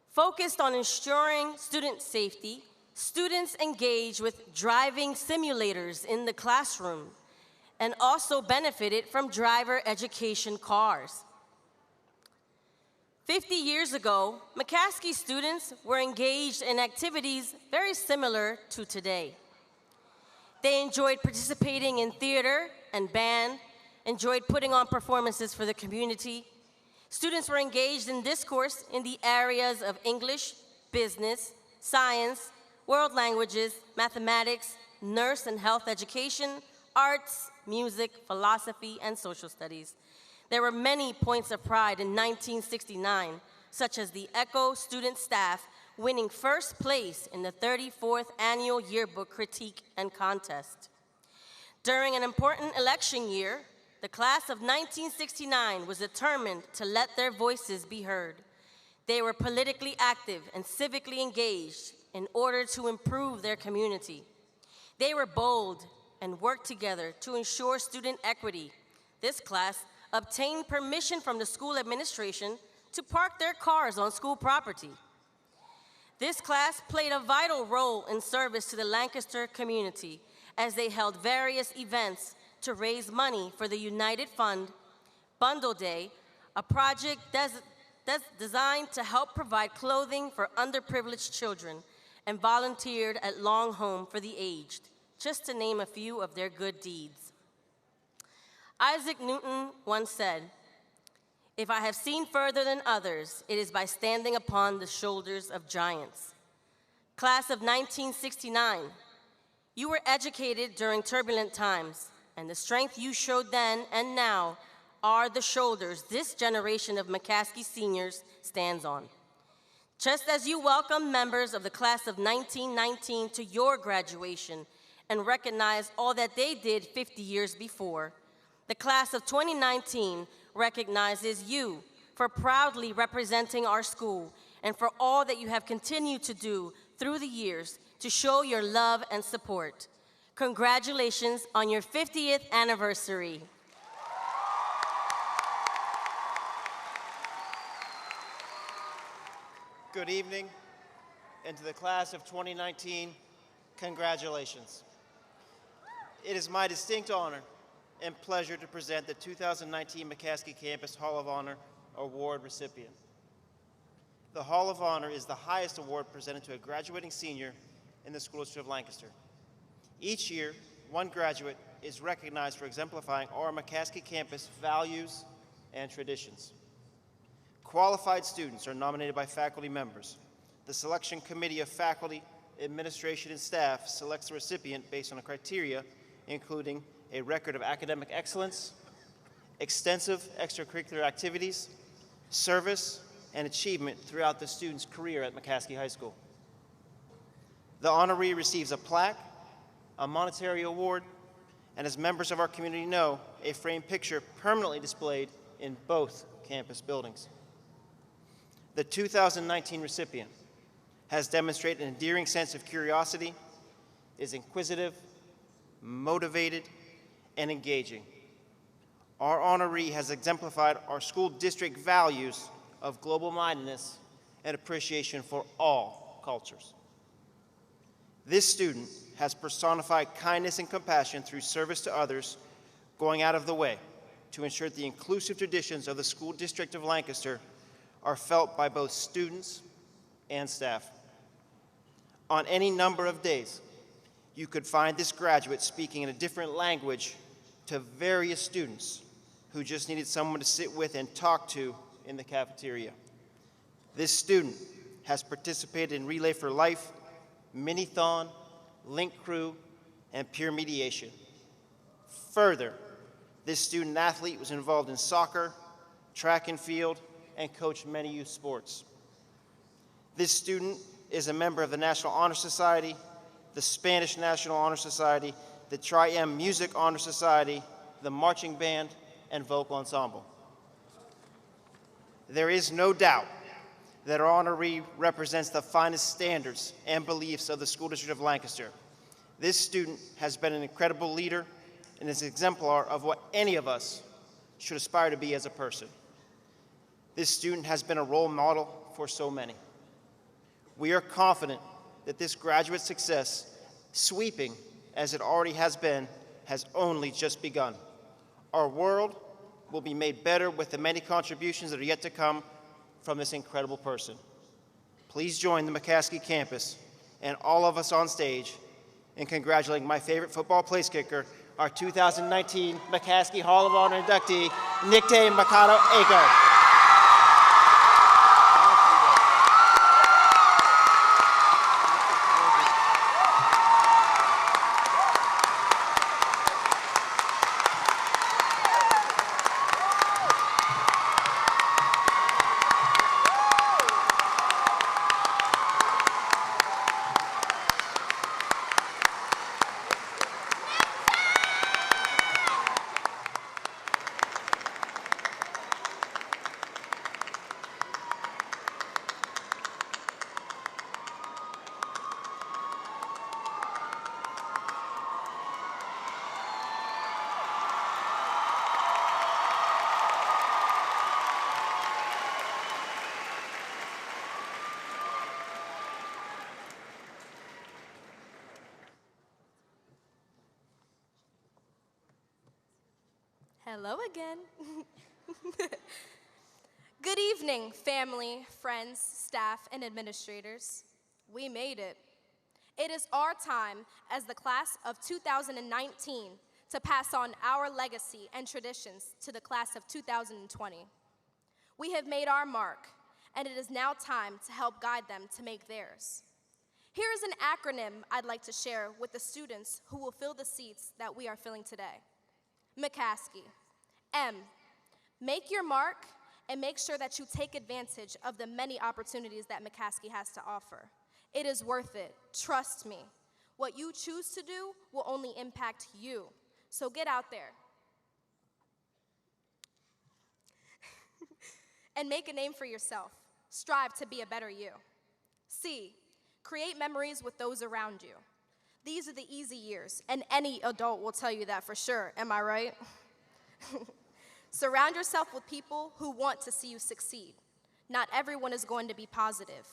Focused on ensuring student safety, students engaged with driving simulators in the classroom and also benefited from driver education cars. 50 years ago, McCaskey students were engaged in activities very similar to today. They enjoyed participating in theater and band, enjoyed putting on performances for the community. Students were engaged in discourse in the areas of English, business, science, world languages, mathematics, nurse and health education, arts, music, philosophy, and social studies. There were many points of pride in 1969, such as the ECHO student staff winning first place in the 34th Annual Yearbook Critique and Contest. During an important election year, the class of 1969 was determined to let their voices be heard. They were politically active and civically engaged in order to improve their community. They were bold and worked together to ensure student equity. This class obtained permission from the school administration to park their cars on school property. This class played a vital role in service to the Lancaster community as they held various events to raise money for the United Fund, Bundle Day, a project designed to help provide clothing for underprivileged children, and volunteered at Long Home for the Aged, just to name a few of their good deeds. Isaac Newton once said, "If I have seen further than others, it is by standing upon the shoulders of giants." Class of 1969, you were educated during turbulent times, and the strength you showed then and now are the shoulders this generation of McCaskey seniors stands on. Just as you welcome members of the class of 1919 to your graduation and recognize all that they did 50 years before, the class of 2019 recognizes you for proudly representing our school and for all that you have continued to do through the years to show your love and support. Congratulations on your 50th anniversary. Good evening, and to the class of 2019, congratulations. It is my distinct honor and pleasure to present the 2019 McCaskey Campus Hall of Honor Award recipient. The Hall of Honor is the highest award presented to a graduating senior in the School District of Lancaster. Each year, one graduate is recognized for exemplifying our McCaskey campus values and traditions. Qualified students are nominated by faculty members. The selection committee of faculty, administration, and staff selects the recipient based on a criteria including a record of academic excellence, extensive extracurricular activities, service, and achievement throughout the student's career at McCaskey High School. The honoree receives a plaque, a monetary award, and as members of our community know, a framed picture permanently displayed in both campus buildings. The 2019 recipient has demonstrated an endearing sense of curiosity, is inquisitive, motivated, and engaging. Our honoree has exemplified our school district values of global-mindedness and appreciation for all cultures. This student has personified kindness and compassion through service to others, going out of the way to ensure that the inclusive traditions of the School District of Lancaster are felt by both students and staff. On any number of days, you could find this graduate speaking in a different language to various students who just needed someone to sit with and talk to in the cafeteria. This student has participated in Relay for Life, Minithon, Link Crew, and Peer Mediation. Further, this student athlete was involved in soccer, track and field, and coached many youth sports. This student is a member of the National Honor Society, the Spanish National Honor Society, the Tri-M Music Honor Society, the Marching Band, and Vocal Ensemble. There is no doubt that our honoree represents the finest standards and beliefs of the School District of Lancaster. This student has been an incredible leader and is an exemplar of what any of us should aspire to be as a person. This student has been a role model for so many. We are confident that this graduate success, sweeping as it already has been, has only just begun. Our world will be made better with the many contributions that are yet to come from this incredible person. Please join the McCaskey campus and all of us on stage in congratulating my favorite football place kicker, our 2019 McCaskey Hall of Honor inductee, Nikte Mikado Ako. Hello again. Good evening, family, friends, staff, and administrators. We made it. It is our time as the class of 2019 to pass on our legacy and traditions to the class of 2020. We have made our mark, and it is now time to help guide them to make theirs. Here is an acronym I'd like to share with the students who will fill the seats that we are filling today. McCaskey. M, make your mark and make sure that you take advantage of the many opportunities that McCaskey has to offer. It is worth it, trust me. What you choose to do will only impact you, so get out there. And make a name for yourself. Strive to be a better you. C, create memories with those around you. These are the easy years, and any adult will tell you that for sure, am I right? Surround yourself with people who want to see you succeed. Not everyone is going to be positive,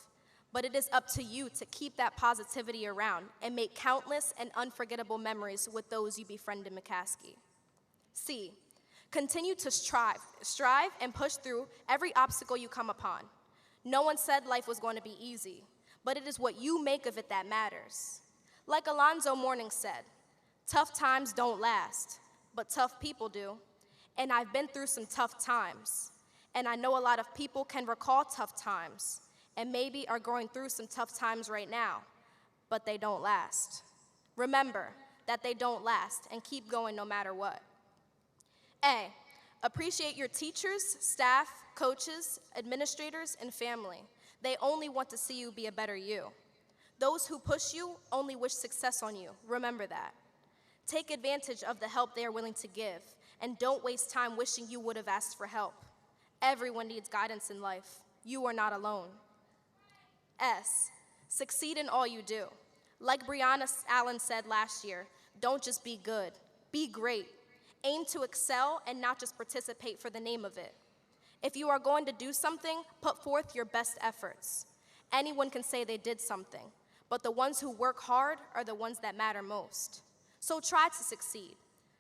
but it is up to you to keep that positivity around and make countless and unforgettable memories with those you befriend in McCaskey. C, continue to strive and push through every obstacle you come upon. No one said life was going to be easy, but it is what you make of it that matters. Like Alonzo Mourning said, tough times don't last, but tough people do. And I've been through some tough times. And I know a lot of people can recall tough times and maybe are going through some tough times right now, but they don't last. Remember that they don't last and keep going no matter what. A, appreciate your teachers, staff, coaches, administrators, and family. They only want to see you be a better you. Those who push you only wish success on you. Remember that. Take advantage of the help they are willing to give, and don't waste time wishing you would have asked for help. Everyone needs guidance in life. You are not alone. S, succeed in all you do. Like Breonna Allen said last year, don't just be good, be great. Aim to excel and not just participate for the name of it. If you are going to do something, put forth your best efforts. Anyone can say they did something, but the ones who work hard are the ones that matter most. So try to succeed.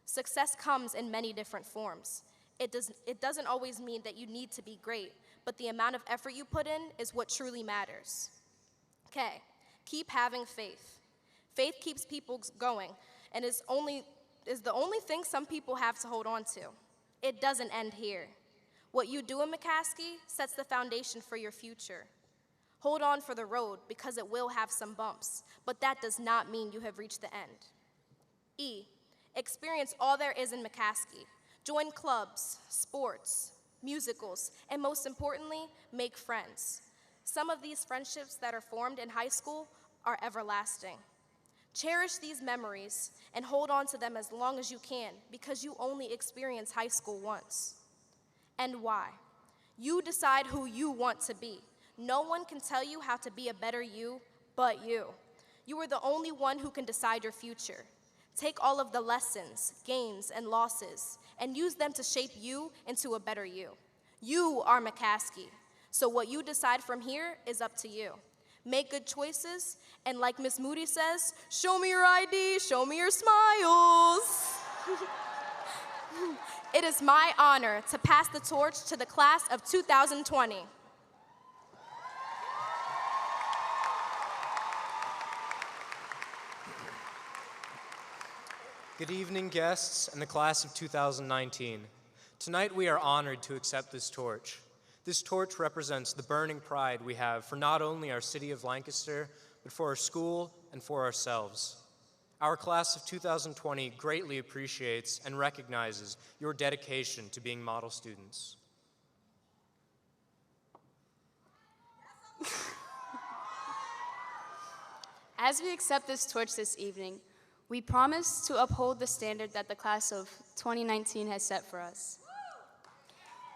Success comes in many different forms. It doesn't always mean that you need to be great, but the amount of effort you put in is what truly matters. Okay, keep having faith. Faith keeps people going and is the only thing some people have to hold on to. It doesn't end here. What you do in McCaskey sets the foundation for your future. Hold on for the road because it will have some bumps, but that does not mean you have reached the end. E, experience all there is in McCaskey. Join clubs, sports, musicals, and most importantly, make friends. Some of these friendships that are formed in high school are everlasting. Cherish these memories and hold on to them as long as you can because you only experience high school once. And why? You decide who you want to be. No one can tell you how to be a better you but you. You are the only one who can decide your future. Take all of the lessons, gains, and losses and use them to shape you into a better you. You are McCaskey, so what you decide from here is up to you. Make good choices, and like Miss Moody says, show me your ID, show me your smiles. It is my honor to pass the torch to the class of 2020. Good evening, guests and the class of 2019. Tonight we are honored to accept this torch. This torch represents the burning pride we have for not only our city of Lancaster, but for our school and for ourselves. Our class of 2020 greatly appreciates and recognizes your dedication to being model students. As we accept this torch this evening, we promise to uphold the standard that the class of 2019 has set for us.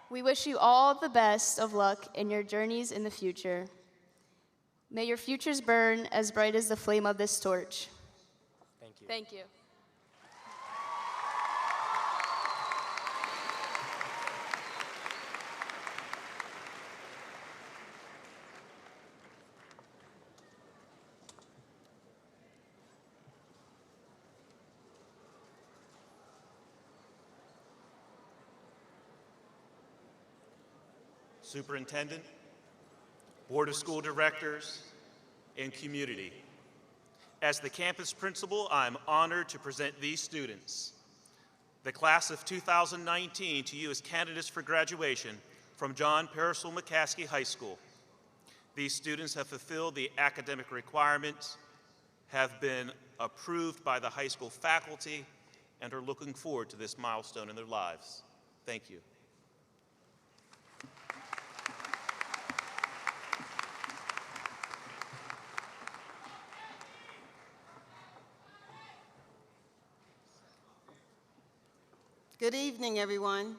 We wish you all the best of luck in your journeys in the future. May your futures burn as bright as the flame of this torch. Thank you. Thank you. superintendent, board of school directors, and community. As the campus principal, I'm honored to present these students. The class of 2019 to you as candidates for graduation from John Parasol McCaskey High School. These students have fulfilled the academic requirements, have been approved by the high school faculty, and are looking forward to this milestone in their lives. Thank you. Good evening, everyone.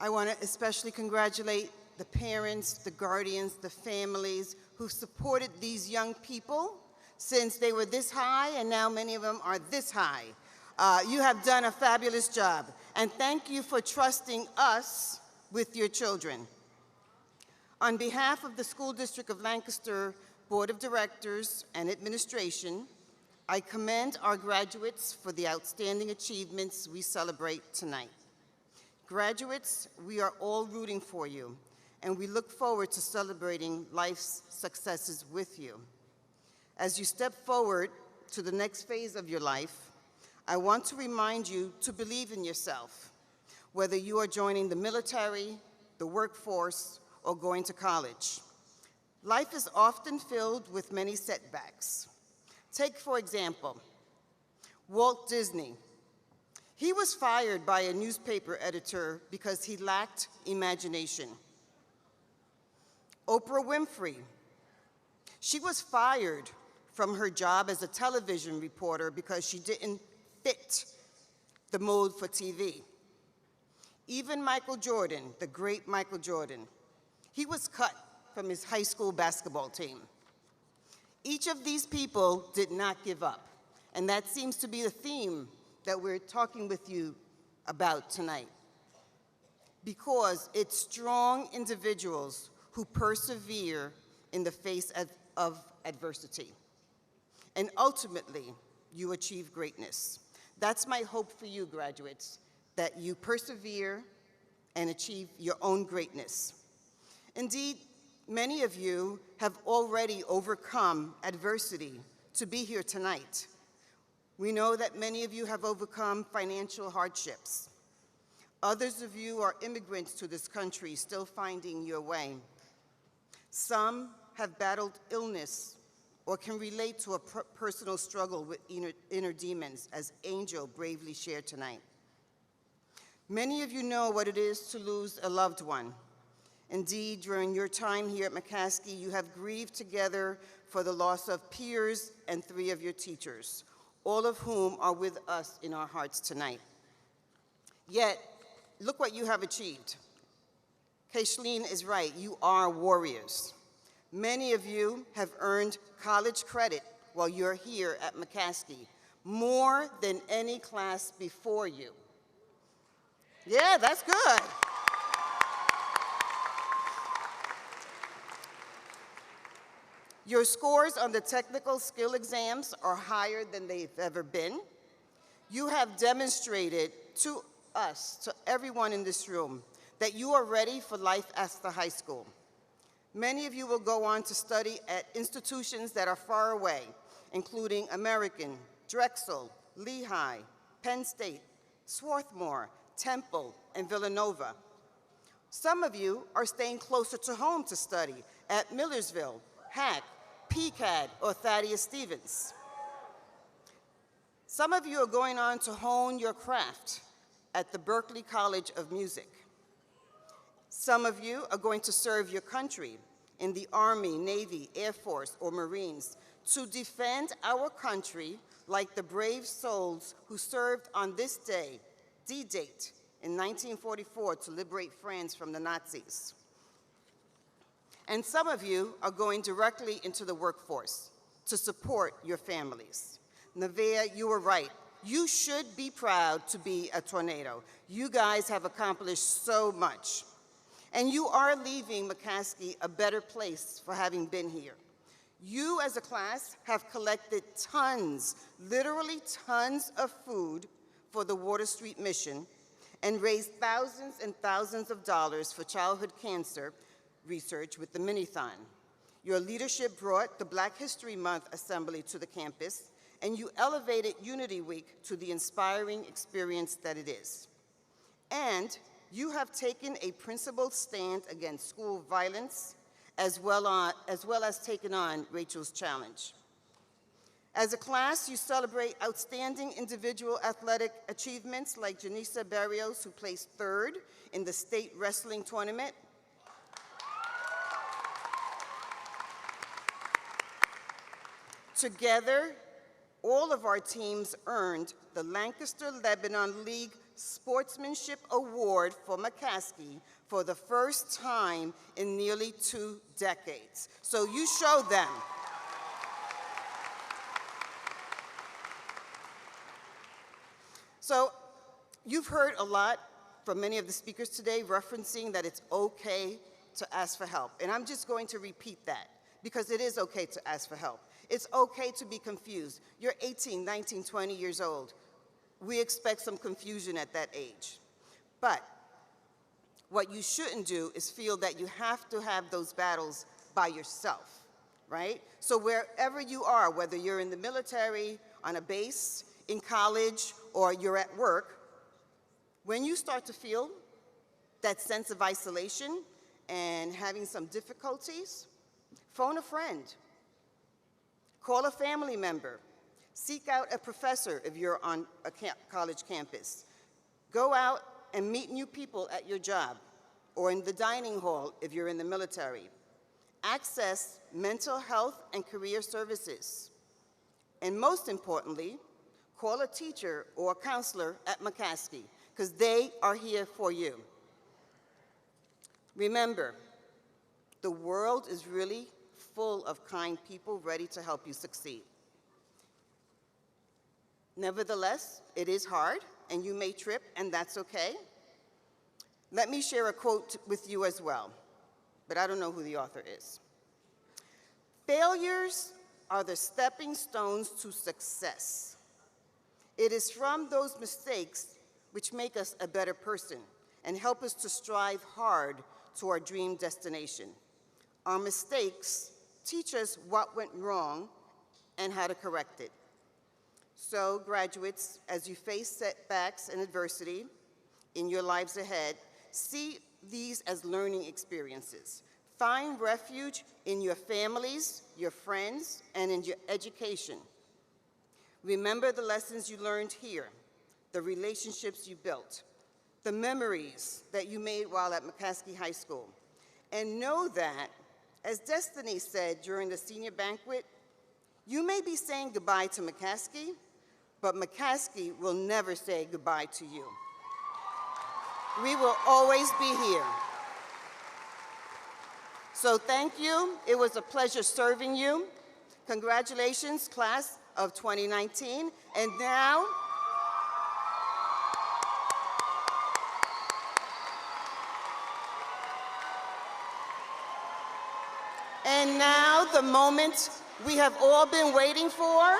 I want to especially congratulate the parents, the guardians, the families who supported these young people since they were this high, and now many of them are this high. You have done a fabulous job, and thank you for trusting us with your children. On behalf of the School District of Lancaster Board of Directors and Administration, I commend our graduates for the outstanding achievements we celebrate tonight. Graduates, we are all rooting for you, and we look forward to celebrating life's successes with you. As you step forward to the next phase of your life, I want to remind you to believe in yourself, whether you are joining the military, the workforce, or going to college. Life is often filled with many setbacks. Take, for example, Walt Disney. He was fired by a newspaper editor because he lacked imagination. Oprah Winfrey. She was fired from her job as a television reporter because she didn't fit the mold for TV. Even Michael Jordan, the great Michael Jordan, he was cut from his high school basketball team. Each of these people did not give up, and that seems to be the theme that we're talking with you about tonight. Because it's strong individuals who persevere in the face of adversity. And ultimately, you achieve greatness. That's my hope for you, graduates, that you persevere and achieve your own greatness. Indeed, many of you have already overcome adversity to be here tonight. We know that many of you have overcome financial hardships. Others of you are immigrants to this country, still finding your way. Some have battled illness or can relate to a personal struggle with inner demons, as Angel bravely shared tonight. Many of you know what it is to lose a loved one. Indeed, during your time here at McCaskey, you have grieved together for the loss of peers and 3 of your teachers, all of whom are with us in our hearts tonight. Yet, look what you have achieved. Kaishleen is right, you are warriors. Many of you have earned college credit while you're here at McCaskey, more than any class before you. Yeah, that's good. Your scores on the technical skill exams are higher than they've ever been. You have demonstrated to us, to everyone in this room, that you are ready for life after high school. Many of you will go on to study at institutions that are far away, including American, Drexel, Lehigh, Penn State, Swarthmore, Temple, and Villanova. Some of you are staying closer to home to study at Millersville, Hack, PCAD, or Thaddeus Stevens. Some of you are going on to hone your craft at the Berklee College of Music. Some of you are going to serve your country in the Army, Navy, Air Force, or Marines to defend our country like the brave souls who served on this day, D-Date, in 1944 to liberate France from the Nazis. And some of you are going directly into the workforce to support your families. Nevaeh, you were right. You should be proud to be a tornado. You guys have accomplished so much. And you are leaving McCaskey a better place for having been here. You as a class have collected tons, literally tons of food for the Water Street mission, and raised thousands and thousands of dollars for childhood cancer research with the Minithon. Your leadership brought the Black History Month Assembly to the campus, and you elevated Unity Week to the inspiring experience that it is. And you have taken a principled stand against school violence, as well as taken on Rachel's challenge. As a class, you celebrate outstanding individual athletic achievements like Janissa Barrios, who placed third in the state wrestling tournament. Together, all of our teams earned the Lancaster-Lebanon League Sportsmanship Award for McCaskey for the first time in nearly 2 decades. So you showed them. So you've heard a lot from many of the speakers today referencing that it's okay to ask for help. And I'm just going to repeat that because it is okay to ask for help. It's okay to be confused. You're 18, 19, 20 years old. We expect some confusion at that age. But what you shouldn't do is feel that you have to have those battles by yourself, right? So wherever you are, whether you're in the military, on a base, in college, or you're at work, when you start to feel that sense of isolation and having some difficulties, phone a friend, call a family member, seek out a professor if you're on a college campus, go out and meet new people at your job or in the dining hall if you're in the military. Access mental health and career services. And most importantly, call a teacher or a counselor at McCaskey, because they are here for you. Remember, the world is really full of kind people ready to help you succeed. Nevertheless, it is hard, and you may trip, and that's okay. Let me share a quote with you as well, but I don't know who the author is. Failures are the stepping stones to success. It is from those mistakes which make us a better person and help us to strive hard to our dream destination. Our mistakes teach us what went wrong and how to correct it. So, graduates, as you face setbacks and adversity in your lives ahead, see these as learning experiences. Find refuge in your families, your friends, and in your education. Remember the lessons you learned here, the relationships you built, the memories that you made while at McCaskey High School. And know that, as Destiny said during the senior banquet, you may be saying goodbye to McCaskey, but McCaskey will never say goodbye to you. We will always be here. So thank you. It was a pleasure serving you. Congratulations, class of 2019. And now, the moment we have all been waiting for.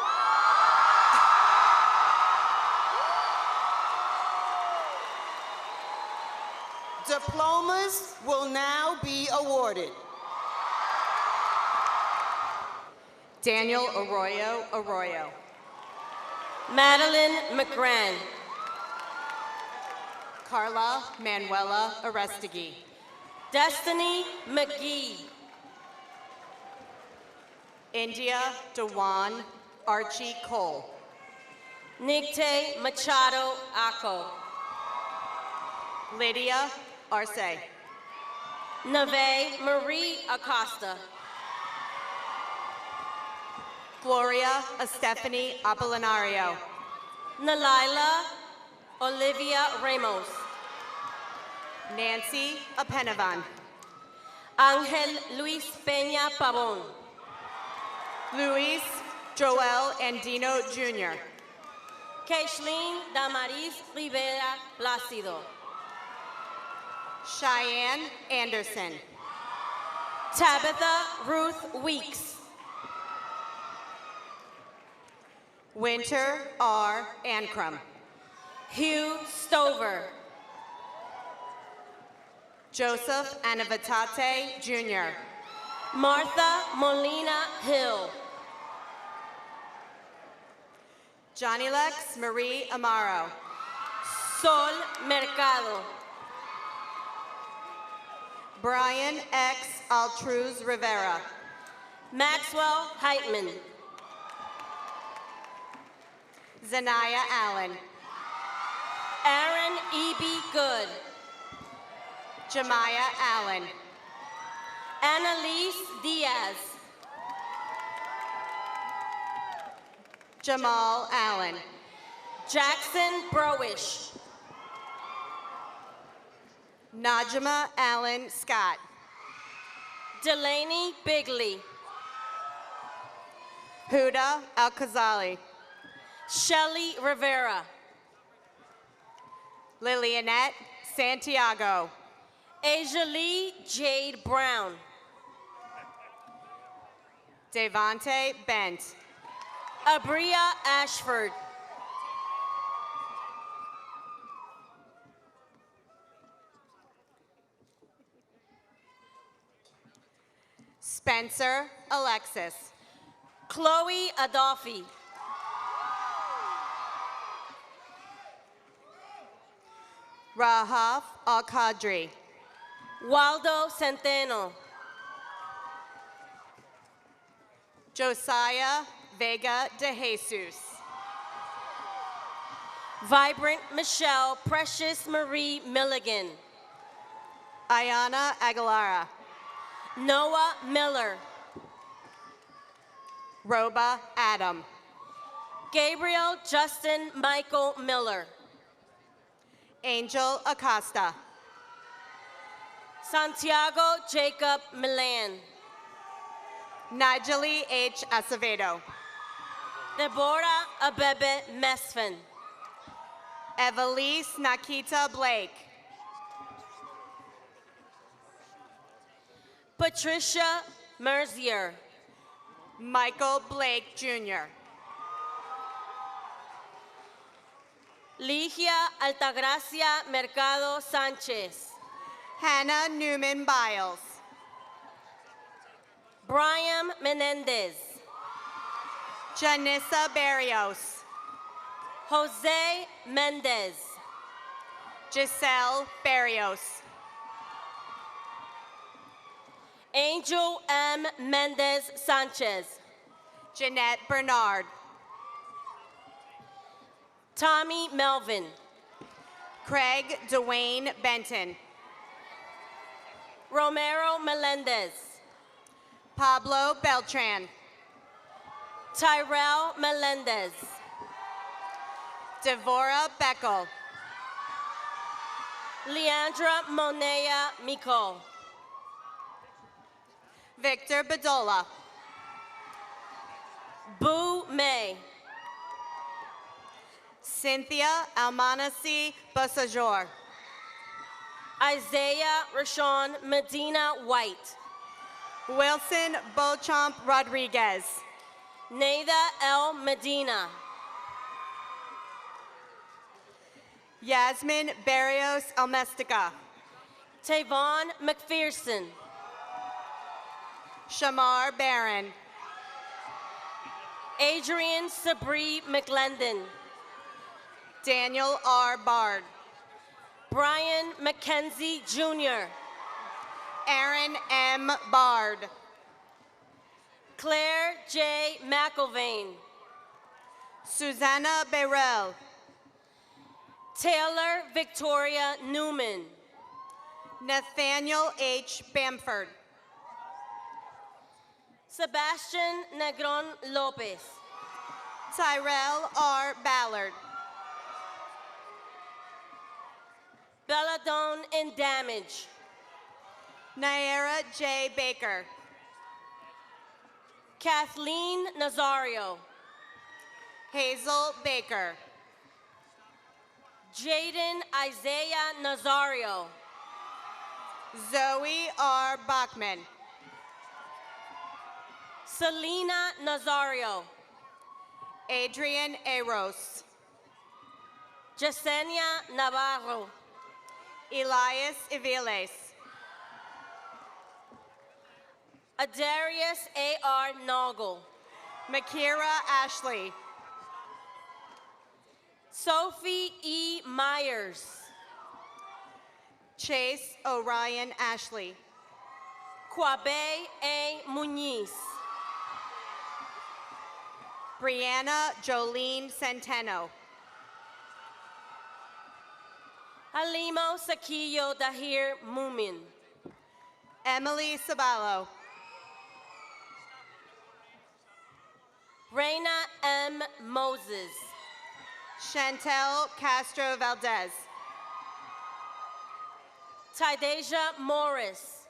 Diplomas will now be awarded. Daniel Arroyo. Madeline McGran. Carla Manuela Arestegui. Destiny McGee. India Dewan Archie Cole. Nigte Machado Ako. Lydia Arce. Neve Marie Acosta. Gloria Estefany Apolinario. Nalila Olivia Ramos. Nancy Apenavan. Angel Luis Peña Pavon. Luis Joel Andino Jr. Kathleen Damaris Rivera Plácido. Cheyenne Anderson. Tabitha Ruth Weeks. Winter R. Ancrum. Hugh Stover. Joseph Anavitate Jr. Martha Molina Hill. Johnny Lex Marie Amaro. Sol Mercado. Brian X. Altruz Rivera. Maxwell Heitman. Zanaya Allen. Aaron E.B. Good. Jemiah Allen. Annalise Diaz. Jamal Allen. Jackson Browish. Najma Allen Scott. Delaney Bigley. Huda Al-Khazali. Shelley Rivera. Lillianette Santiago. Asia Lee Jade Brown. Devonte Bent. Abria Ashford. Spencer Alexis. Chloe Adolfi. Rahaf Al-Qadri. Waldo Centeno. Josiah Vega de Jesus. Vibrant Michelle Precious Marie Milligan. Ayana Aguilara. Noah Miller. Roba Adam. Gabriel Justin Michael Miller. Angel Acosta. Santiago Jacob Milan. Nigeli H. Acevedo. Deborah Abebe Mesfin. Evelise Nakita Blake. Patricia Merzier. Michael Blake Jr. Ligia Altagracia Mercado Sanchez. Hannah Newman Biles. Brian Menendez. Janissa Barrios. Jose Mendez. Giselle Barrios. Angel M. Mendez Sanchez. Jeanette Bernard. Tommy Melvin. Craig Dwayne Benton. Romero Melendez. Pablo Beltran. Tyrell Melendez. Devora Beckel. Leandra Monea Miko. Victor Bedola. Boo May. Cynthia Almanasi Basajor. Isaiah Rashawn Medina White. Wilson Beauchamp Rodriguez. Nada L. Medina. Yasmin Barrios Almestica. Tavon McPherson. Shamar Barron. Adrian Sabri McLendon. Daniel R. Bard. Brian McKenzie Jr. Aaron M. Bard. Claire J. McIlvain. Susanna Beryl. Taylor Victoria Newman. Nathaniel H. Bamford. Sebastian Negron Lopez. Tyrell R. Ballard. Belladone in Damage. Naira J. Baker. Kathleen Nazario. Hazel Baker. Jaden Isaiah Nazario. Zoe R. Bachman. Selena Nazario. Adrian Eros. Yesenia Navarro. Elias Iviles. Adarius A.R. Noggle. Makira Ashley. Sophie E. Myers. Chase Orion Ashley. Quabe A. Muniz. Brianna Jolene Centeno. Halimo Saquillo Dahir Mumin. Emily Saballo. Reina M. Moses. Chantel Castro Valdez. Tydeja Morris.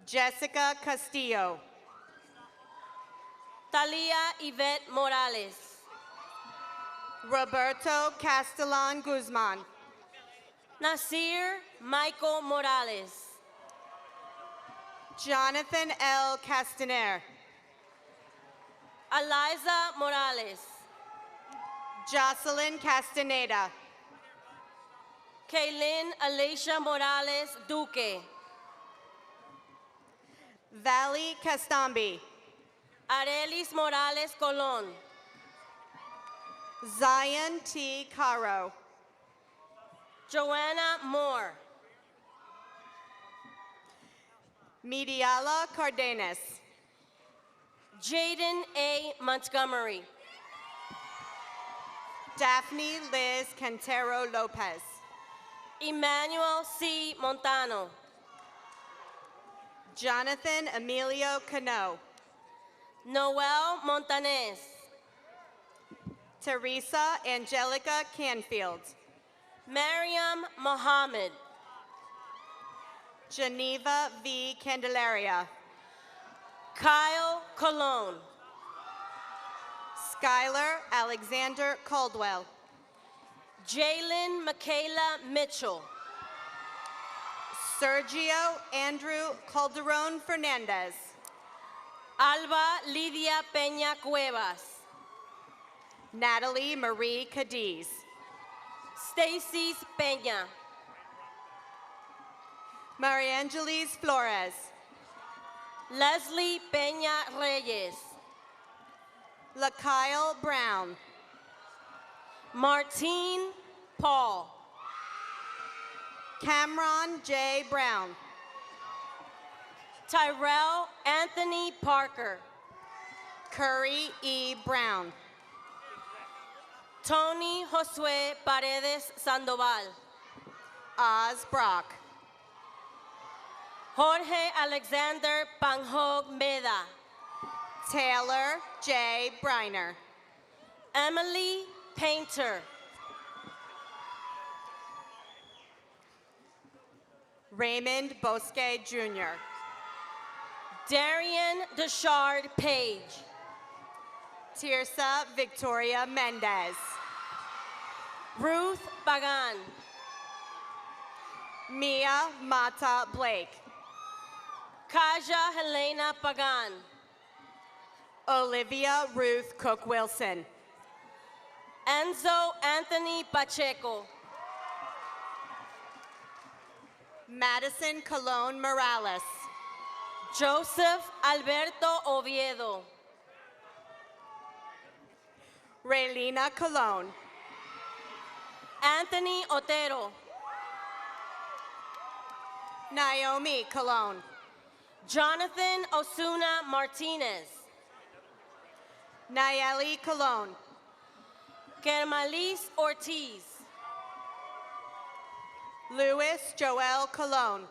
Jessica Castillo. Talia Yvette Morales. Roberto Castellan Guzman. Nasir Michael Morales. Jonathan L. Castaner. Eliza Morales. Jocelyn Castaneda. Kaylin Alicia Morales Duque. Valley Castambi. Arelis Morales Colon. Zion T. Caro. Joanna Moore. Mediala Cardenas. Jaden A. Montgomery. Daphne Liz Cantero Lopez. Emmanuel C. Montano. Jonathan Emilio Cano. Noel Montanez. Teresa Angelica Canfield. Mariam Mohammed. Geneva V. Candelaria. Kyle Colon. Skylar Alexander Caldwell. Jalen Michaela Mitchell. Sergio Andrew Calderon Fernandez. Alba Lidia Peña Cuevas. Natalie Marie Cadiz. Stacy Peña. Mariangelis Flores. Leslie Peña Reyes. LaKyle Brown. Martine Paul. Cameron J. Brown. Tyrell Anthony Parker. Curry E. Brown. Tony Josue Paredes Sandoval. Oz Brock. Jorge Alexander Panjog Meda. Taylor J. Briner. Emily Painter. Raymond Bosque Jr. Darian Deshard Page. Tirsa Victoria Mendez. Ruth Pagan. Mia Mata Blake. Kaja Helena Pagan. Olivia Ruth Cook Wilson. Enzo Anthony Pacheco. Madison Colon Morales. Joseph Alberto Oviedo. Raylina Colon. Anthony Otero. Naomi Colon. Jonathan Osuna Martinez. Nayeli Colon. Kermalis Ortiz. Luis Joel Colon.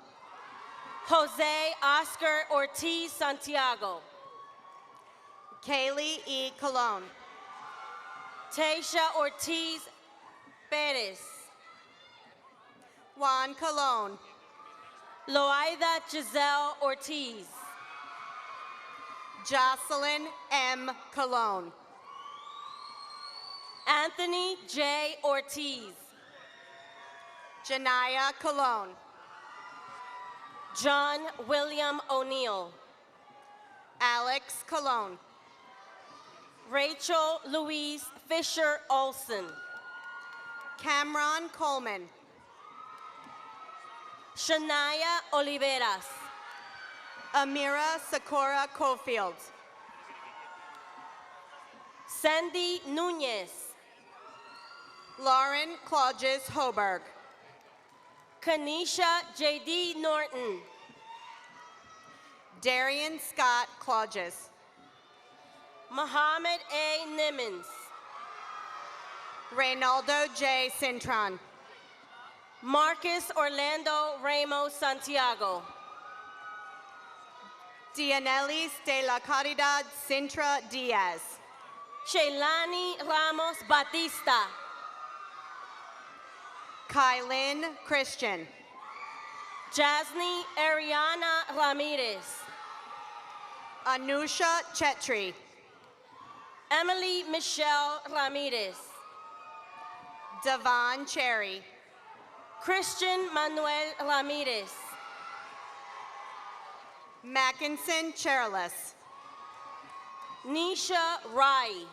Jose Oscar Ortiz Santiago. Kaylee E. Colon. Taisha Ortiz Perez. Juan Colon. Loaida Giselle Ortiz. Jocelyn M. Colon. Anthony J. Ortiz. Janaya Colon. John William O'Neill. Alex Colon. Rachel Louise Fisher Olson. Cameron Coleman. Shania Oliveras. Amira Sakura Cofield. Sandy Nunez. Lauren Claudius Hoberg. Kanisha J.D. Norton. Darian Scott Claudius. Mohammed A. Nimmons. Reynaldo J. Cintron. Marcus Orlando Ramos Santiago. Dianelis de la Caridad Sintra Diaz. Sheilani Ramos Batista. Kylin Christian. Jasny Ariana Ramirez. Anusha Chetri. Emily Michelle Ramirez. Devon Cherry. Christian Manuel Ramirez. Mackinson Cherles. Nisha Rai.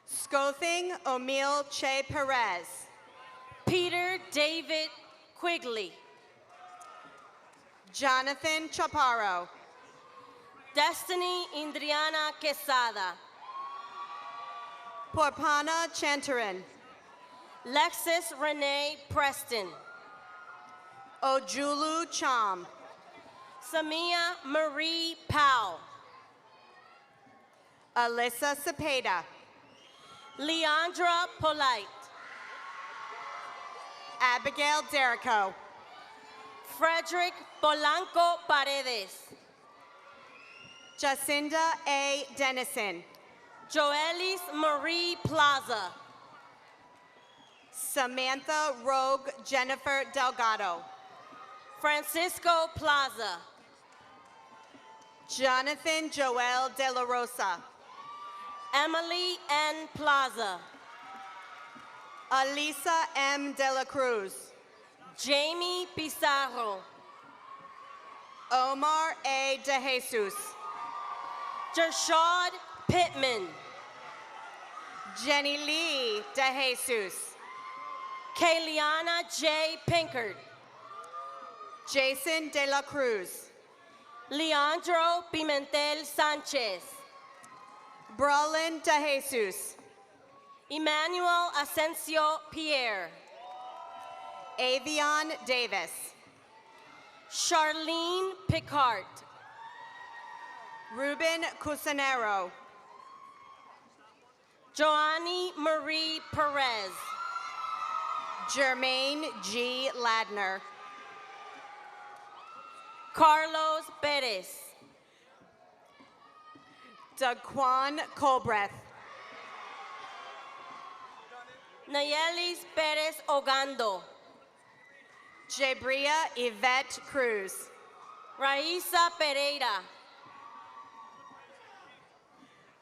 Scothing O'Meal Che Perez. Peter David Quigley. Jonathan Chaparro. Destiny Indriana Quesada. Porpana Chantarin. Lexis Renee Preston. Ojulu Cham. Samia Marie Powell. Alyssa Cepeda. Leandra Polite. Abigail Derrico. Frederick Polanco Paredes. Jacinda A. Dennison. Joelis Marie Plaza. Samantha Rogue Jennifer Delgado. Francisco Plaza. Jonathan Joel De La Rosa. Emily N. Plaza. Alisa M. De La Cruz. Jamie Pizarro. Omar A. De Jesus. Jershad Pittman. Jenny Lee De Jesus. Kayliana J. Pinkard. Jason De La Cruz. Leandro Pimentel Sanchez. Brolin De Jesus. Emmanuel Asensio Pierre. Avion Davis. Charlene Picard. Ruben Cusinero. Joanny Marie Perez. Jermaine G. Ladner. Carlos Perez. Daquan Colbreth. Nayelis Perez Ogando. Jabria Yvette Cruz. Raisa Pereira.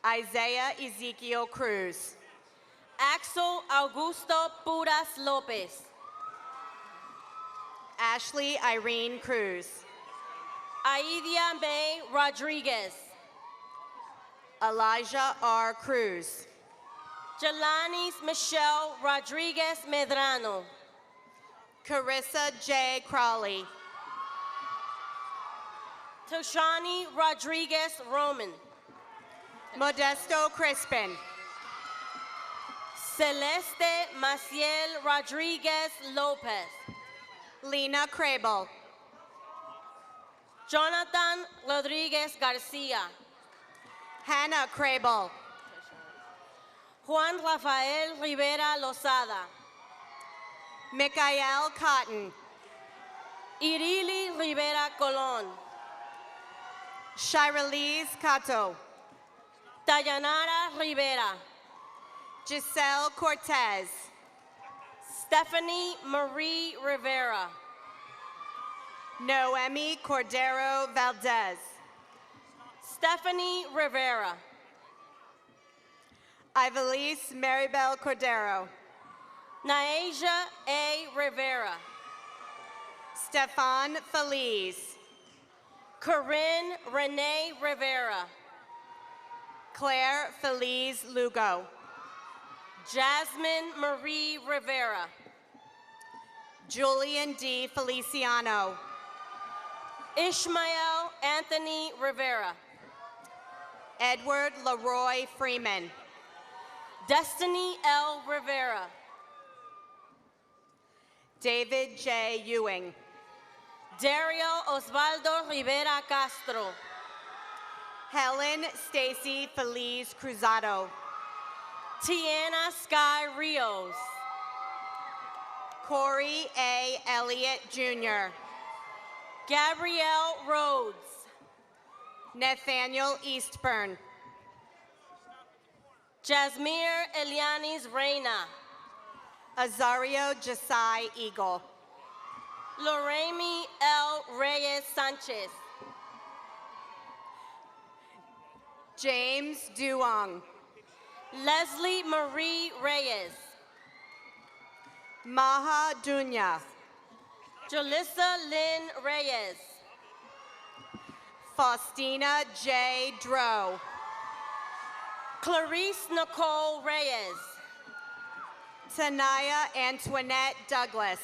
Isaiah Ezekiel Cruz. Axel Augusto Puras Lopez. Ashley Irene Cruz. Aidia May Rodriguez. Elijah R. Cruz. Jelanis Michelle Rodriguez Medrano. Carissa J. Crawley. Toshani Rodriguez Roman. Modesto Crispin. Celeste Maciel Rodriguez Lopez. Lena Crable. Jonathan Rodriguez Garcia. Hannah Crable. Juan Rafael Rivera Lozada. Mikael Cotton. Irili Rivera Colon. Shiralise Cato. Dayanara Rivera. Giselle Cortez. Stephanie Marie Rivera. Noemi Cordero Valdez. Stephanie Rivera. Ivelisse Maribel Cordero. Naeja A. Rivera. Stefan Feliz. Corinne Renee Rivera. Claire Feliz Lugo. Jasmine Marie Rivera. Julian D. Feliciano. Ishmael Anthony Rivera. Edward Leroy Freeman. Destiny L. Rivera. David J. Ewing. Dario Osvaldo Rivera Castro. Helen Stacy Feliz Cruzado. Tiana Sky Rios. Corey A. Elliott Jr. Gabrielle Rhodes. Nathaniel Eastburn. Jasmine Elianis Reina. Azario Jasai Eagle. Loremi L. Reyes Sanchez. James Duong. Leslie Marie Reyes. Maha Dunya. Julissa Lynn Reyes. Faustina J. Dro. Clarice Nicole Reyes. Tanaya Antoinette Douglas.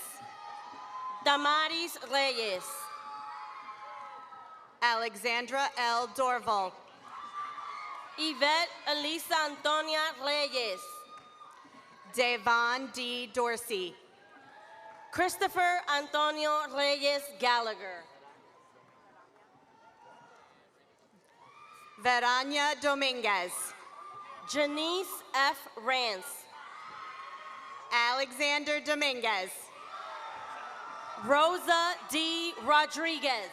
Damaris Reyes. Alexandra L. Dorval. Yvette Elisa Antonia Reyes. Devon D. Dorsey. Christopher Antonio Reyes Gallagher. Verania Dominguez. Janice F. Rance. Alexander Dominguez. Rosa D. Rodriguez.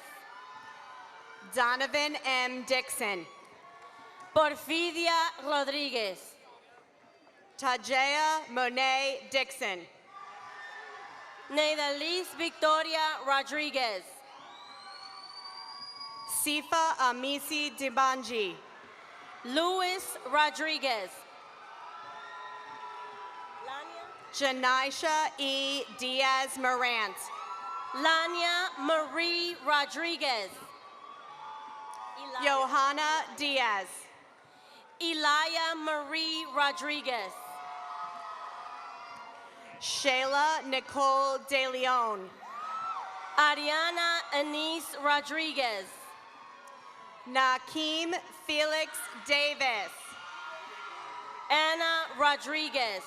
Donovan M. Dixon. Porfidia Rodriguez. Tajea Monet Dixon. Neidalice Victoria Rodriguez. Sifa Amisi Dibanji. Luis Rodriguez. Janisha E. Diaz Morant. Lania Marie Rodriguez. Johanna Diaz. Elia Marie Rodriguez. Shayla Nicole De Leon. Ariana Anise Rodriguez. Nakeem Felix Davis. Anna Rodriguez.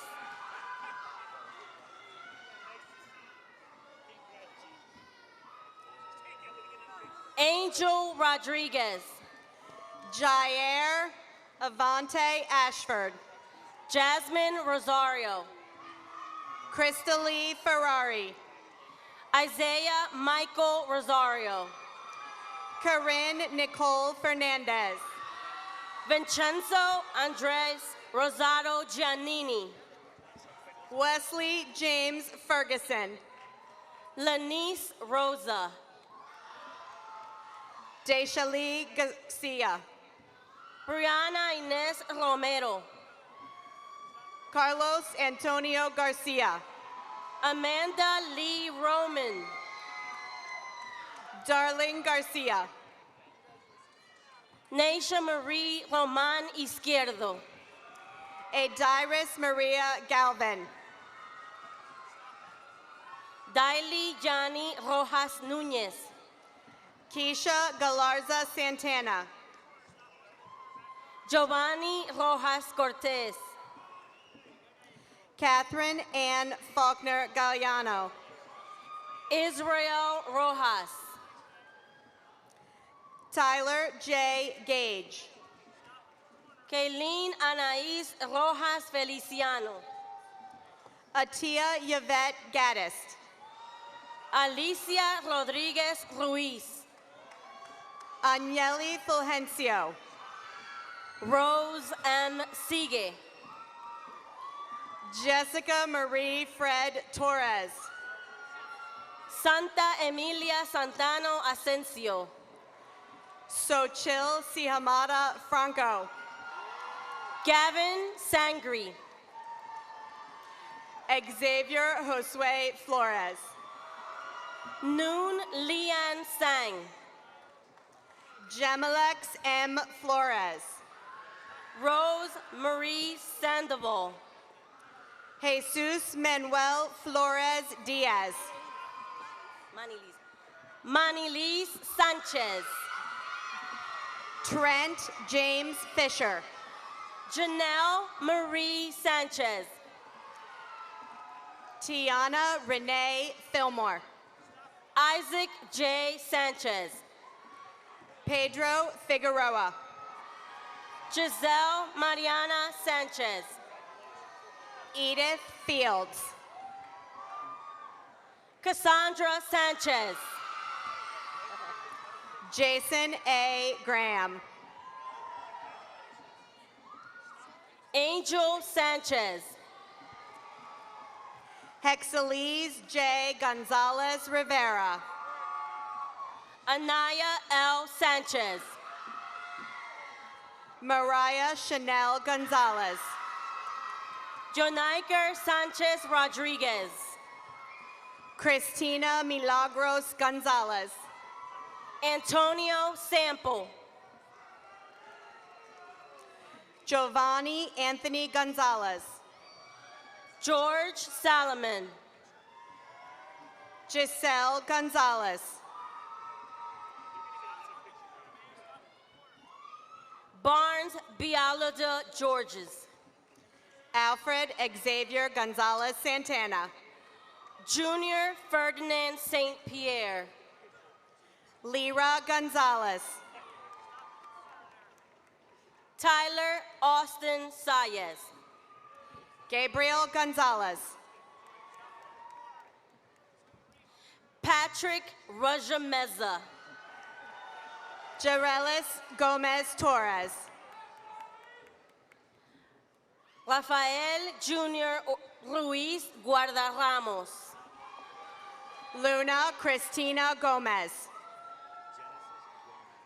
Angel Rodriguez. Jair Avante Ashford. Jasmine Rosario. Crystalee Ferrari. Isaiah Michael Rosario. Corinne Nicole Fernandez. Vincenzo Andres Rosado Giannini. Wesley James Ferguson. Lanice Rosa. Deshalee Garcia. Brianna Inez Romero. Carlos Antonio Garcia. Amanda Lee Roman. Darling Garcia. Neisha Marie Roman Izquierdo. Adiris Maria Galvin. Daily Johnny Rojas Nunez. Keisha Galarza Santana. Giovanni Rojas Cortez. Catherine Ann Faulkner Galliano. Israel Rojas. Tyler J. Gage. Kayleen Anaís Rojas Feliciano. Atia Yvette Gaddist. Alicia Rodriguez Ruiz. Agnelli Fulgencio. Rose M. Sigue. Jessica Marie Fred Torres. Santa Emilia Santano Asensio. Xochil Sihamada Franco. Gavin Sangri. Xavier Josue Flores. Noon Lian Sang. Gemalex M. Flores. Rose Marie Sandoval. Jesus Manuel Flores Diaz. Manilise Sanchez. Trent James Fisher. Janelle Marie Sanchez. Tiana Renee Fillmore. Isaac J. Sanchez. Pedro Figueroa. Giselle Mariana Sanchez. Edith Fields. Cassandra Sanchez. Jason A. Graham. Angel Sanchez. Hexalise J. Gonzalez Rivera. Anaya L. Sanchez. Mariah Chanel Gonzalez. Jonaiker Sanchez Rodriguez. Cristina Milagros Gonzalez. Antonio Sample. Giovanni Anthony Gonzalez. George Salomon. Giselle Gonzalez. Barnes Bialoda Georges. Alfred Xavier Gonzalez Santana. Junior Ferdinand St. Pierre. Lyra Gonzalez. Tyler Austin Sayez. Gabriel Gonzalez. Patrick Rajameza. Jarelis Gomez Torres. Rafael Junior Ruiz Guardarramos. Luna Cristina Gomez.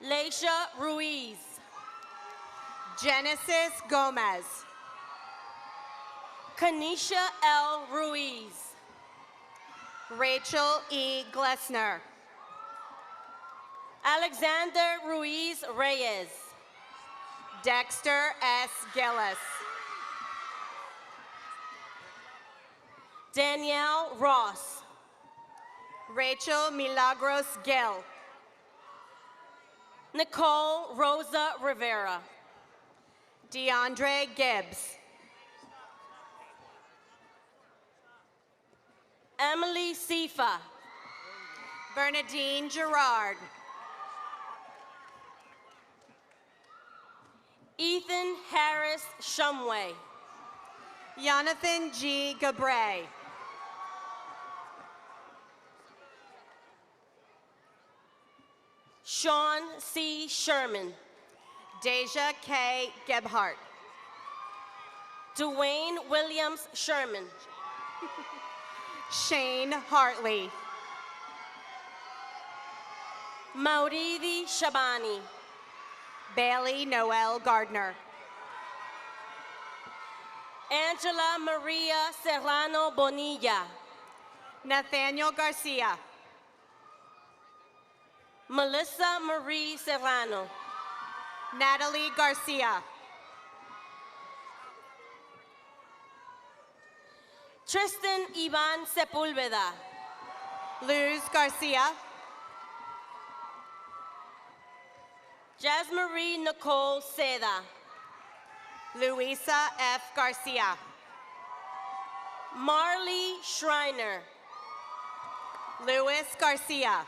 Leisha Ruiz. Genesis Gomez. Kanisha L. Ruiz. Rachel E. Glessner. Alexander Ruiz Reyes. Dexter S. Gillis. Danielle Ross. Rachel Milagros Gill. Nicole Rosa Rivera. DeAndre Gibbs. Emily Sifa. Bernadine Gerard. Ethan Harris Shumway. Jonathan G. Gabray. Sean C. Sherman. Deja K. Gebhart. Dwayne Williams Sherman. Shane Hartley. Mauridi Shabani. Bailey Noel Gardner. Angela Maria Serrano Bonilla. Nathaniel Garcia. Melissa Marie Serrano. Natalie Garcia. Tristan Ivan Sepulveda. Luz Garcia. Jasmarie Nicole Seda. Luisa F. Garcia. Marley Schreiner. Luis Garcia.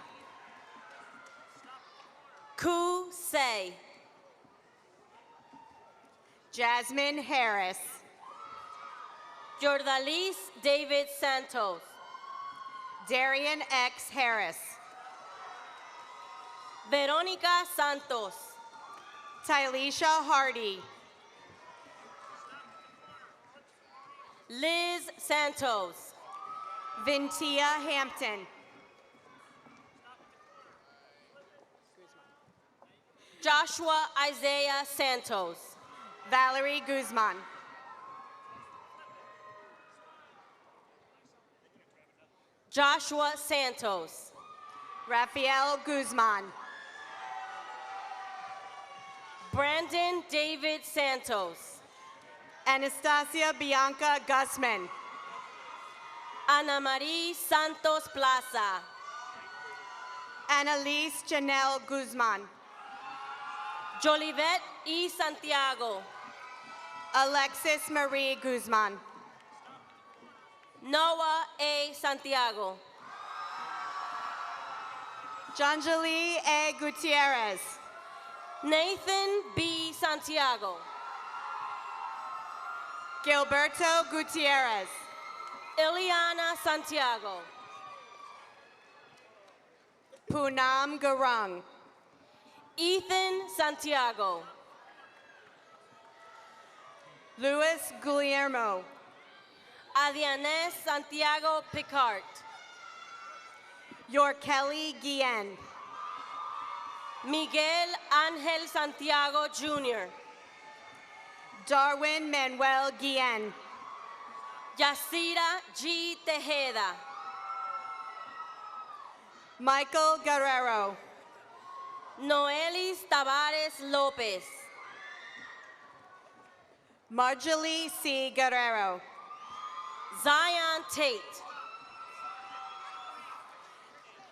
Ku Say. Jasmine Harris. Jordalis David Santos. Darian X. Harris. Veronica Santos. Tylisha Hardy. Liz Santos. Vintia Hampton. Joshua Isaiah Santos. Valerie Guzman. Joshua Santos. Rafael Guzman. Brandon David Santos. Anastasia Bianca Gusman. Ana Marie Santos Plaza. Annalise Janelle Guzman. Jolivet E. Santiago. Alexis Marie Guzman. Noah A. Santiago. Janjali A. Gutierrez. Nathan B. Santiago. Gilberto Gutierrez. Ileana Santiago. Poonam Gurung. Ethan Santiago. Luis Guillermo. Adianes Santiago Picard. Yorkelly Guillen. Miguel Ángel Santiago Jr. Darwin Manuel Guillen. Yacira G. Tejeda. Michael Guerrero. Noelis Tavares Lopez. Marjorie C. Guerrero. Zion Tate.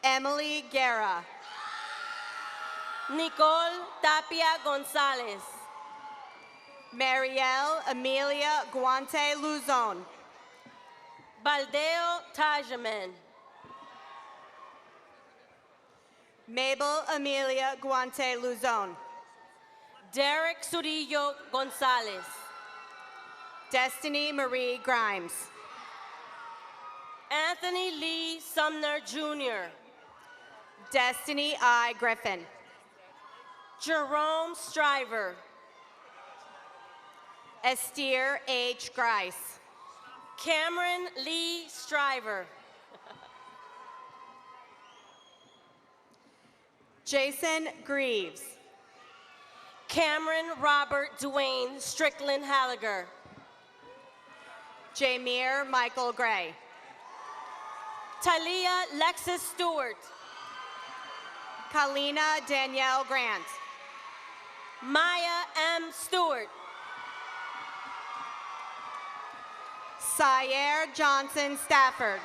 Emily Guerra. Nicole Tapia Gonzalez. Marielle Amelia Guante Luzon. Baldeo Tajaman. Mabel Amelia Guante Luzon. Derek Surillo Gonzalez. Destiny Marie Grimes. Anthony Lee Sumner Jr. Destiny I. Griffin. Jerome Stryver. Esther H. Grice. Cameron Lee Stryver. Jason Greaves. Cameron Robert Dwayne Strickland Halliger. Jameer Michael Gray. Talia Lexis Stewart. Kalina Danielle Grant. Maya M. Stewart. Syer Johnson Stafford.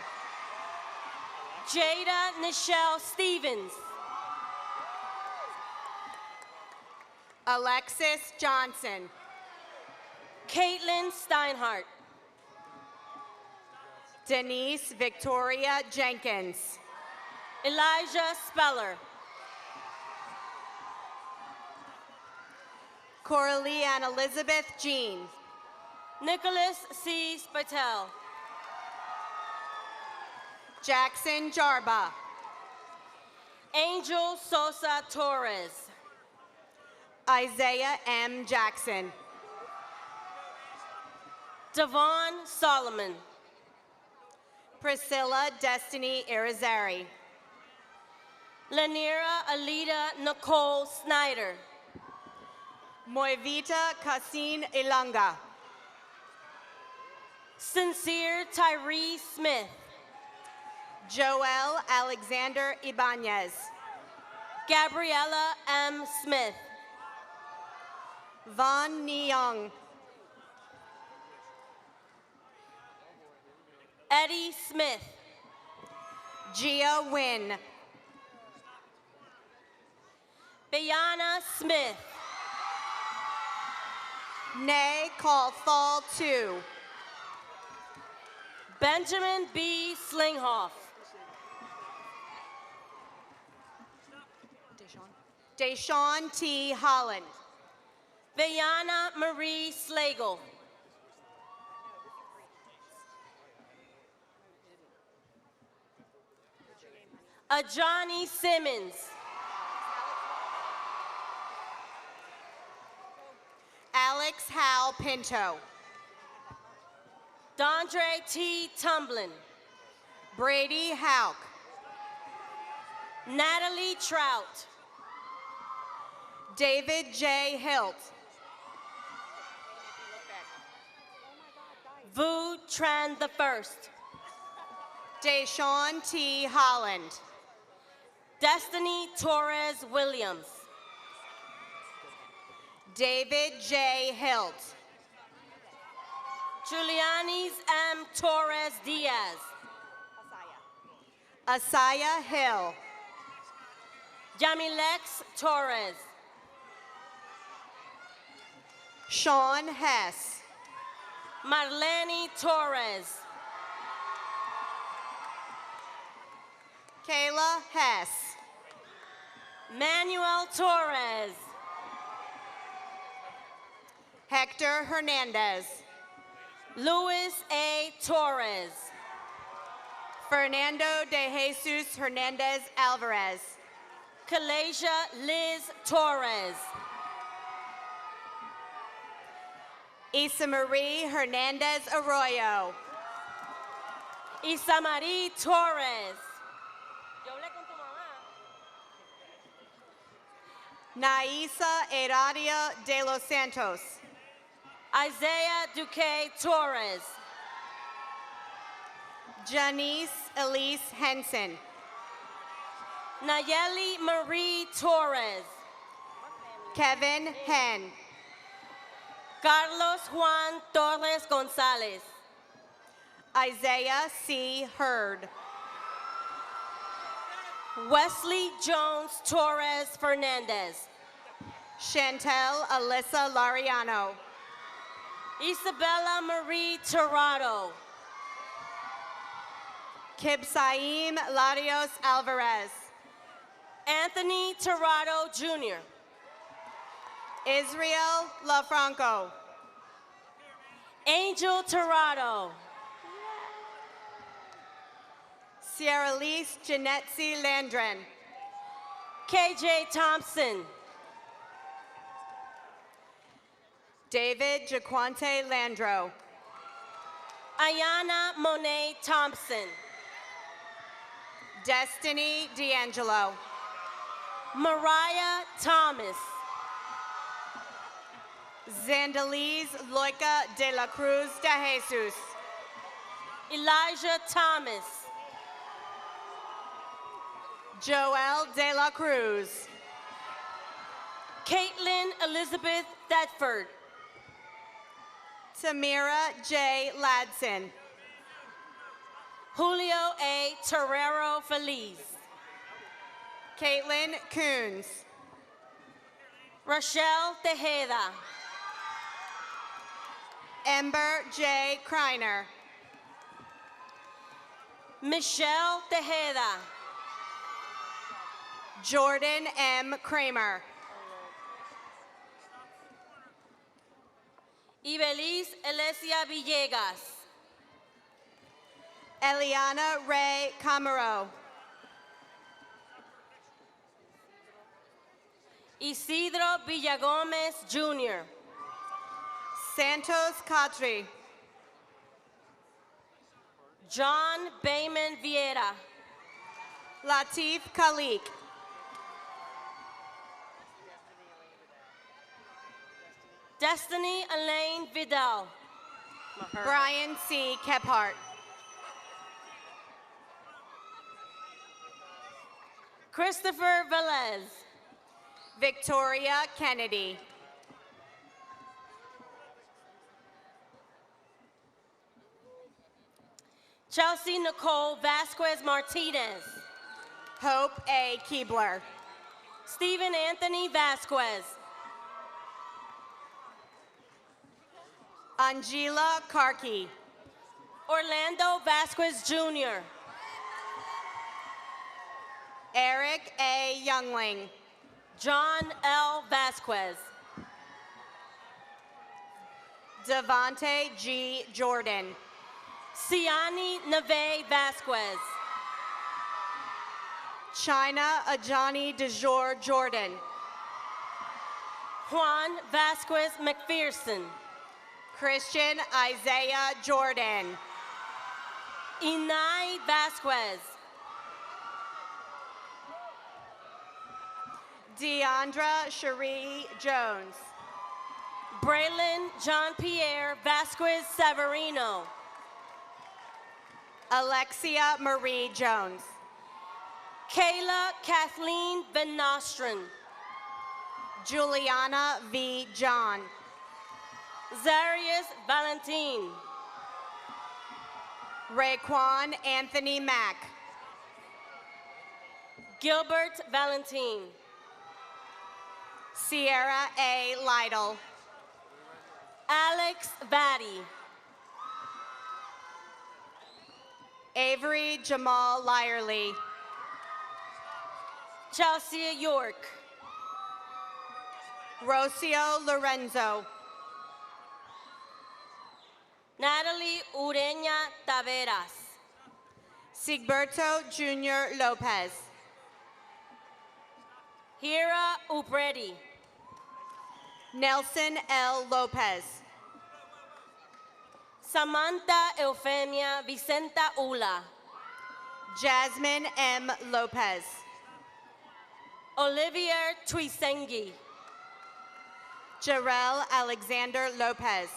Jada Nichelle Stevens. Alexis Johnson. Caitlin Steinhardt. Denise Victoria Jenkins. Elijah Speller. Coralie Ann Elizabeth Jean. Nicholas C. Spatel. Jackson Jarba. Angel Sosa Torres. Isaiah M. Jackson. Devon Solomon. Priscilla Destiny Irizarry. Lanira Alita Nicole Snyder. Moivita Cassin Ilanga. Sincere Tyree Smith. Joel Alexander Ibanez. Gabriella M. Smith. Von Neong. Eddie Smith. Gia Wynn. Bayana Smith. Nay Call Fall 2. Benjamin B. Slinghoff. Deshaun T. Holland. Vayana Marie Slagle. Ajani Simmons. Alex Hal Pinto. Dondre T. Tumblin. Brady Hauk. Natalie Trout. David J. Hilt. Vu Tran the First. Deshaun T. Holland. Destiny Torres Williams. David J. Hilt. Julianis M. Torres Diaz. Asaya Hill. Yamilex Torres. Sean Hess. Marlene Torres. Kayla Hess. Manuel Torres. Hector Hernandez. Luis A. Torres. Fernando de Jesus Hernandez Alvarez. Kalasia Liz Torres. Isa Marie Hernandez Arroyo. Isa Marie Torres. Yo hablé con tu mamá. Naisa Eradia de los Santos. Isaiah Duque Torres. Janice Elise Henson. Nayeli Marie Torres. Kevin Hen. Carlos Juan Torres Gonzalez. Isaiah C. Hurd. Wesley Jones Torres Fernandez. Chantel Alyssa Lariano. Isabella Marie Tirado. Kibsaim Larios Alvarez. Anthony Tirado Jr. Israel LaFranco. Angel Tirado. Sierra Lise Janetzi Landren. KJ Thompson. David Jaquante Landro. Ayana Monet Thompson. Destiny D'Angelo. Mariah Thomas. Zandalise Loica de la Cruz de Jesus. Elijah Thomas. Joel de la Cruz. Caitlin Elizabeth Thetford. Tamira J. Ladson. Julio A. Terrero Feliz. Caitlin Coons. Rochelle Tejeda. Ember J. Kreiner. Michelle Tejeda. Jordan M. Kramer. Ibeliz Elesia Villegas. Eliana Ray Camaro. Isidro Villagomez Jr. Santos Catri. John Bayman Vieira. Latif Khalik. Destiny Elaine Vidal. Brian C. Kephart. Christopher Velez. Victoria Kennedy. Chelsea Nicole Vasquez Martinez. Hope A. Keebler. Stephen Anthony Vasquez. Angela Karki. Orlando Vasquez Jr. Eric A. Youngling. John L. Vasquez. Devonte G. Jordan. Siani Neve Vasquez. China Ajani DeJour Jordan. Juan Vasquez McPherson. Christian Isaiah Jordan. Inai Vasquez. Deandra Cherie Jones. Braylon Jean-Pierre Vasquez Severino. Alexia Marie Jones. Kayla Kathleen Van Nostren. Juliana V. John. Zarius Valentin. Raekwon Anthony Mack. Gilbert Valentin. Sierra A. Lytle. Alex Batty. Avery Jamal Lyerly. Chelsea York. Rocio Lorenzo. Natalie Ureña Taveras. Sigberto Jr. Lopez. Hira Upredi. Nelson L. Lopez. Samantha Eufemia Vicenta Ula. Jasmine M. Lopez. Olivier Tuisengi. Jarrell Alexander Lopez.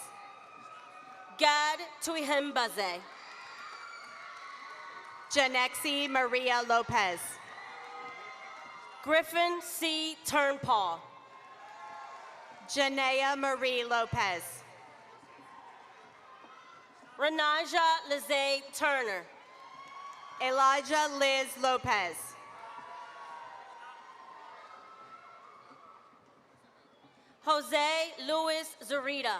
Gad Tuihembaze. Janexi Maria Lopez. Griffin C. Turnpaw. Janea Marie Lopez. Renaja Lizzie Turner. Elijah Liz Lopez. Jose Luis Zurita.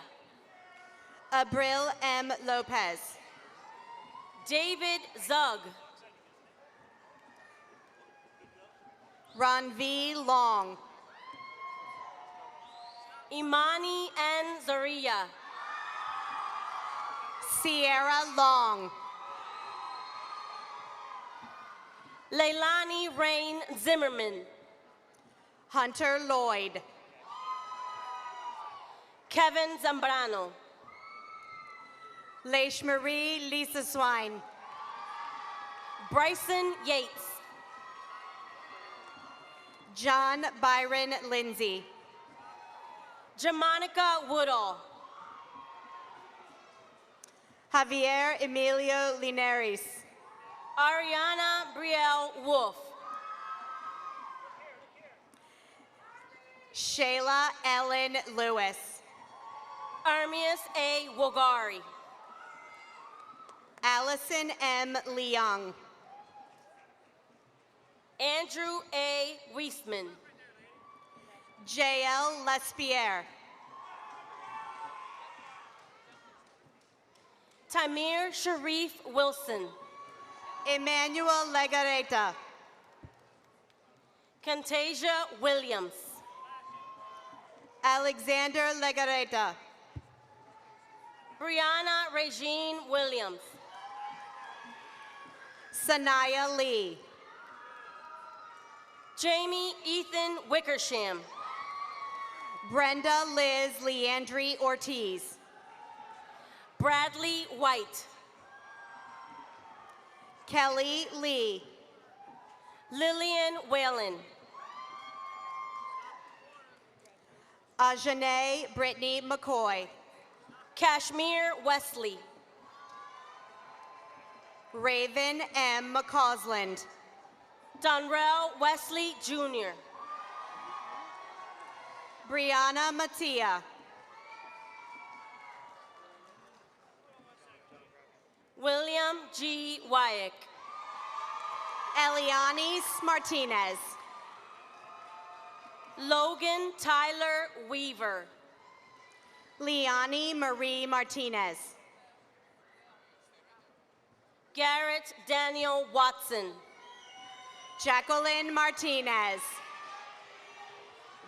Abril M. Lopez. David Zug. Ranvi Long. Imani N. Zaria. Sierra Long. Leilani Rain Zimmerman. Hunter Lloyd. Kevin Zambrano. Leish Marie Lisa Swine. Bryson Yates. John Byron Lindsay. Jamonica Woodall. Javier Emilio Linares. Ariana Brielle Wolf. Shayla Ellen Lewis. Armias A. Wogari. Allison M. Leung. Andrew A. Weisman. J.L. Lespierre. Tamir Sharif Wilson. Emmanuel Legareta. Contasia Williams. Alexander Legareta. Brianna Regine Williams. Sanaya Lee. Jamie Ethan Wickersham. Brenda Liz Leandri Ortiz. Bradley White. Kelly Lee. Lillian Whalen. Ajane Brittany McCoy. Kashmir Wesley. Raven M. McCausland. Donrell Wesley Jr. Brianna Mattia. William G. Wyek. Elianis Martinez. Logan Tyler Weaver. Liani Marie Martinez. Garrett Daniel Watson. Jacqueline Martinez.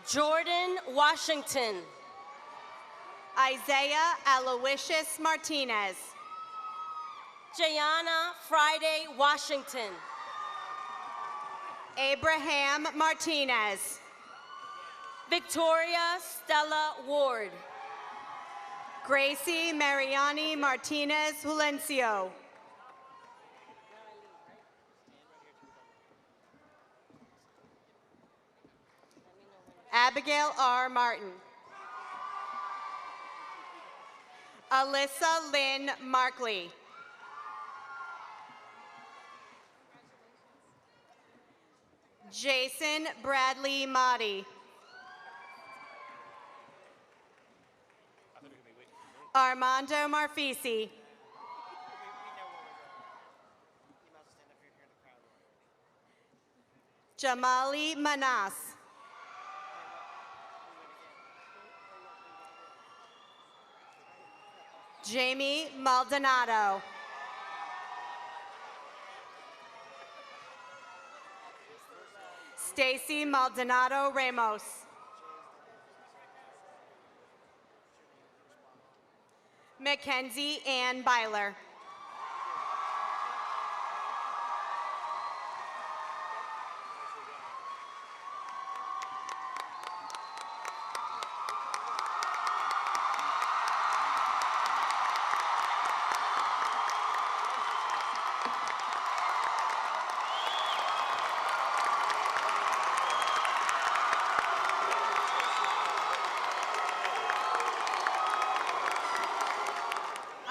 Jordan Washington. Isaiah Aloysius Martinez. Jayana Friday Washington. Abraham Martinez. Victoria Stella Ward. Gracie Mariani Martinez Hulencio. Abigail R. Martin. Alyssa Lynn Markley. Jason Bradley Motti. Armando Marfisi. Jamali Manas. Jamie Maldonado. Stacy Maldonado Ramos. Mackenzie Ann Byler.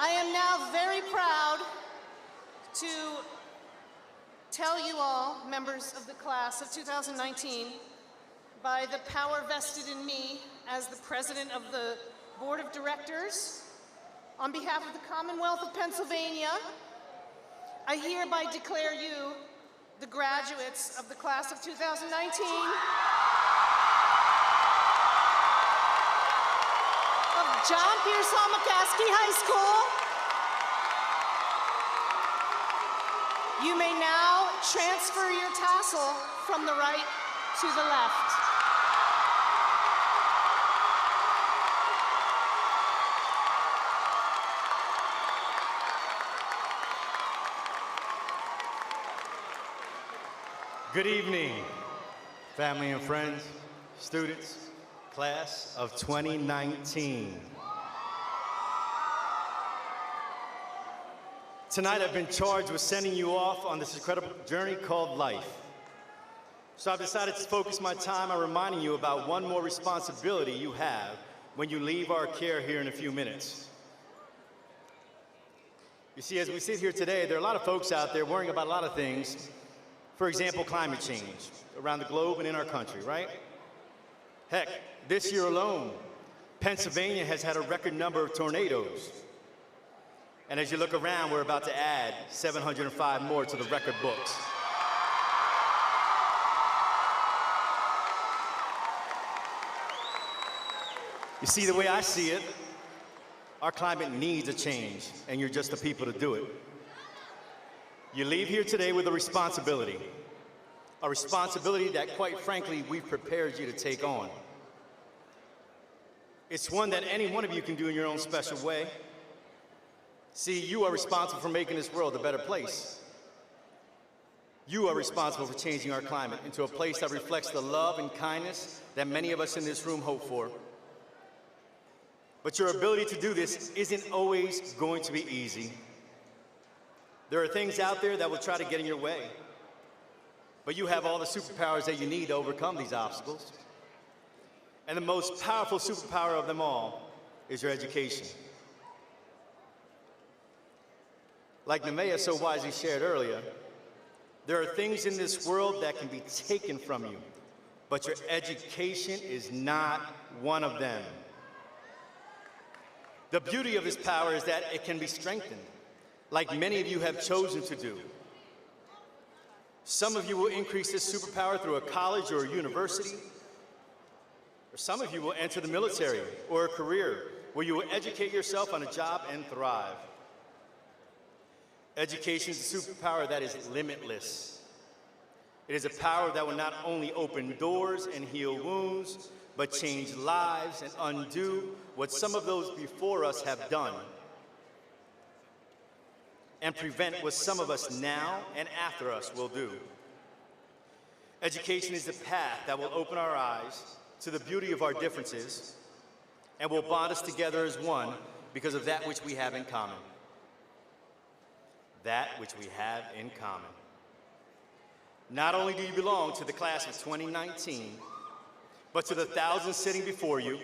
I am now very proud to tell you all, members of the class of 2019, by the power vested in me as the president of the Board of Directors, on behalf of the Commonwealth of Pennsylvania, I hereby declare you the graduates of the class of 2019 of John Pearsall McCaskey High School. You may now transfer your tassel from the right to the left. Good evening, family and friends, students, class of 2019. Tonight I've been charged with sending you off on this incredible journey called life. So I've decided to focus my time on reminding you about one more responsibility you have when you leave our care here in a few minutes. You see, as we sit here today, there are a lot of folks out there worrying about a lot of things. For example, climate change around the globe and in our country, right? Heck, this year alone, Pennsylvania has had a record number of tornadoes. And as you look around, we're about to add 705 more to the record books. You see, the way I see it, our climate needs a change, and you're just the people to do it. You leave here today with a responsibility that, quite frankly, we've prepared you to take on. It's one that any one of you can do in your own special way. See, you are responsible for making this world a better place. You are responsible for changing our climate into a place that reflects the love and kindness that many of us in this room hope for. But your ability to do this isn't always going to be easy. There are things out there that will try to get in your way. But you have all the superpowers that you need to overcome these obstacles. And the most powerful superpower of them all is your education. Like Nemea so wisely shared earlier, there are things in this world that can be taken from you, but your education is not one of them. The beauty of this power is that it can be strengthened, like many of you have chosen to do. Some of you will increase this superpower through a college or a university, or some of you will enter the military or a career where you will educate yourself on a job and thrive. Education is a superpower that is limitless. It is a power that will not only open doors and heal wounds, but change lives and undo what some of those before us have done, and prevent what some of us now and after us will do. Education is the path that will open our eyes to the beauty of our differences and will bond us together as one because of that which we have in common. That which we have in common. Not only do you belong to the class of 2019, but to the thousands sitting before you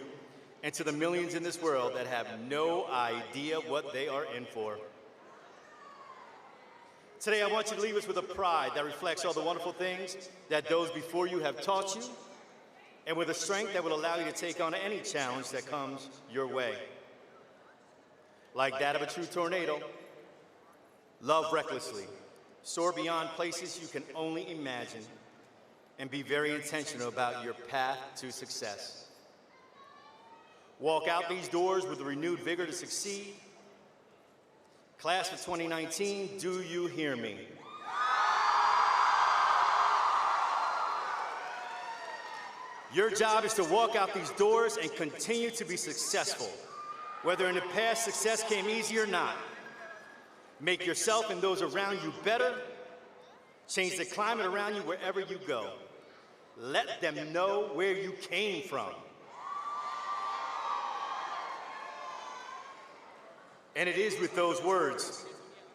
and to the millions in this world that have no idea what they are in for. Today, I want you to leave us with a pride that reflects all the wonderful things that those before you have taught you, and with a strength that will allow you to take on any challenge that comes your way. Like that of a true tornado, love recklessly, soar beyond places you can only imagine, and be very intentional about your path to success. Walk out these doors with a renewed vigor to succeed. Class of 2019, do you hear me? Your job is to walk out these doors and continue to be successful, whether in the past success came easy or not. Make yourself and those around you better. Change the climate around you wherever you go. Let them know where you came from. And it is with those words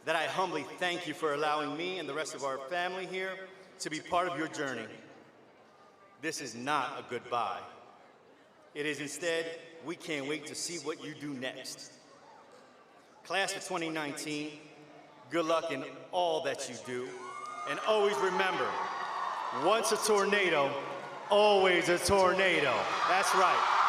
that I humbly thank you for allowing me and the rest of our family here to be part of your journey. This is not a goodbye. It is instead, we can't wait to see what you do next. Class of 2019, good luck in all that you do. And always remember, once a tornado, always a tornado. That's right.